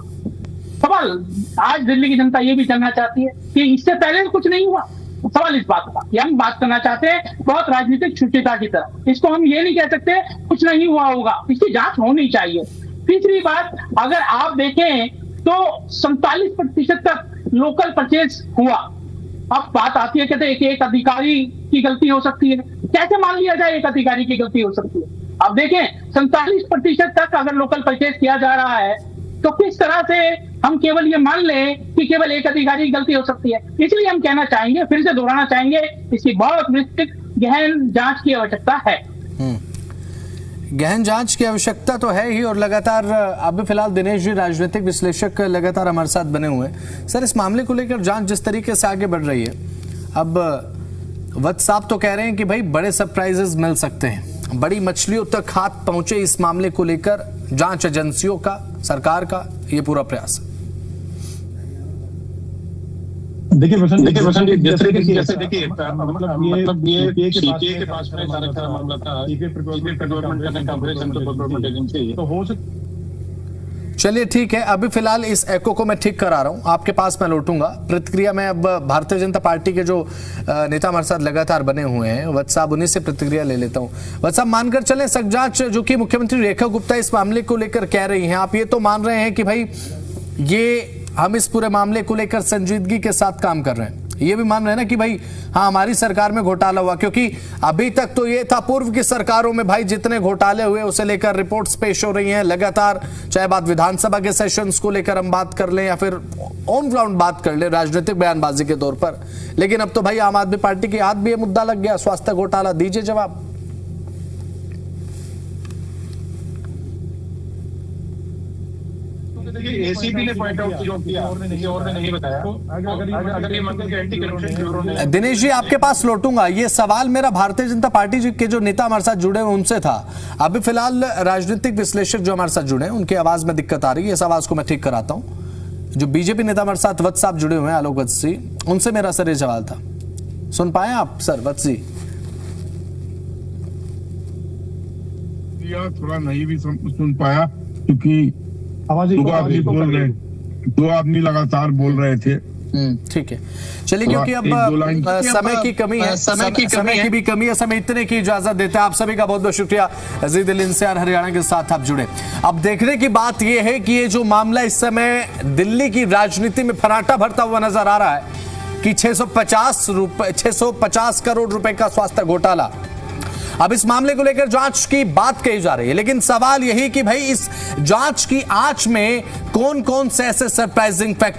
सवाल आज दिल्ली की जनता ये भी जानना चाहती है कि इससे पहले कुछ नहीं हुआ। सवाल इस बात का, हम बात करना चाहते हैं बहुत राजनीतिक शुचिता की तरह, इसको हम ये नहीं कह सकते कुछ नहीं हुआ होगा, इसकी जांच होनी चाहिए। तीसरी बात, अगर आप देखें तो 47% तक लोकल परचेज हुआ। अब बात आती है, कहते हैं एक अधिकारी की गलती हो सकती है, कैसे मान लिया जाए एक अधिकारी की गलती हो सकती है? अब देखें 47% तक अगर लोकल परचेज किया जा रहा है तो किस तरह से हम केवल ये मान लें कि केवल एक अधिकारी की गलती हो सकती है। इसलिए हम कहना चाहेंगे, फिर से दोहराना चाहेंगे, इसकी बहुत विस्तृत गहन जांच की आवश्यकता है। गहन जांच की आवश्यकता तो है ही, और लगातार अभी फिलहाल दिनेश जी राजनीतिक विश्लेषक लगातार हमारे साथ बने हुए हैं। सर, इस मामले को लेकर जांच जिस तरीके से आगे बढ़ रही है, अब वत्स साहब तो कह रहे हैं कि भाई बड़े सरप्राइजेस मिल सकते हैं, बड़ी मछलियों तक हाथ पहुंचे इस मामले को लेकर जांच एजेंसियों का, सरकार का ये पूरा प्रयास। देखिए वसंत जी, जैसे देखिए मतलब ये सीपीए के पास में सारा मामला था, सीपीए प्रोक्योरमेंट करने का ऑपरेशन तो प्रोक्योरमेंट एजेंसी तो हो सकता। चलिए ठीक है, अभी फिलहाल इस एको को मैं ठीक करा रहा हूं, आपके पास मैं लौटूंगा। प्रतिक्रिया में अब भारतीय जनता पार्टी के जो नेता हमारे साथ लगातार बने हुए हैं, वत्स साहब, उन्हीं से प्रतिक्रिया ले लेता हूं। वत्स साहब, मानकर चलें सख्त जांच जो कि मुख्यमंत्री रेखा गुप्ता इस मामले को लेकर कह रही हैं, आप ये तो मान रहे हैं कि भाई ये हम इस पूरे मामले को लेकर संजीदगी के साथ काम कर रहे हैं, ये भी मान रहे हैं ना कि भाई हाँ हमारी सरकार में घोटाला हुआ, क्योंकि अभी तक तो ये था पूर्व की सरकारों में भाई जितने घोटाले हुए उसे लेकर रिपोर्ट्स पेश हो रही हैं लगातार, चाहे बात विधानसभा के सेशंस को लेकर हम बात कर लें या फिर ऑन ग्राउंड बात कर लें राजनीतिक बयानबाजी के तौर पर। लेकिन अब तो भाई आम आदमी पार्टी के हाथ भी ये मुद्दा लग गया, स्वास्थ्य घोटाला। दीजिए जवाब। एसीबी ने पॉइंट आउट किया और ने नहीं बताया। अगर ये मतलब एंटी करप्शन ब्यूरो ने, दिनेश जी आपके पास लौटूंगा, ये सवाल मेरा भारतीय जनता पार्टी के जो नेता हमारे साथ जुड़े हुए उनसे था। अभी फिलहाल राजनीतिक विश्लेषक जो हमारे साथ जुड़े हैं उनकी आवाज में दिक्कत आ रही है, इस आवाज को मैं ठीक कराता हूं। जो बीजेपी नेता हमारे साथ वत्स साहब जुड़े हुए हैं, आलोक वत्स जी, उनसे मेरा सर ये सवाल था, सुन पाए आप सर वत्स जी? थोड़ा नहीं भी सुन पाया क्योंकि दो आदमी लगातार बोल रहे थे। ठीक है, चलिए, क्योंकि अब समय की कमी है, समय की भी कमी है, समय इतने की इजाजत देते हैं। आप सभी का बहुत बहुत शुक्रिया। अजीज एनसीआर हरियाणा के साथ आप जुड़े। अब देखने की बात यह है कि ये जो मामला इस समय दिल्ली की राजनीति में फराटा भरता हुआ नजर आ रहा है कि 650 करोड़ रुपए का स्वास्थ्य घोटाला, अब इस मामले को लेकर जांच की बात कही जा रही है, लेकिन सवाल यही कि भाई इस जांच की आंच में कौन कौन से ऐसे सरप्राइजिंग फैक्टर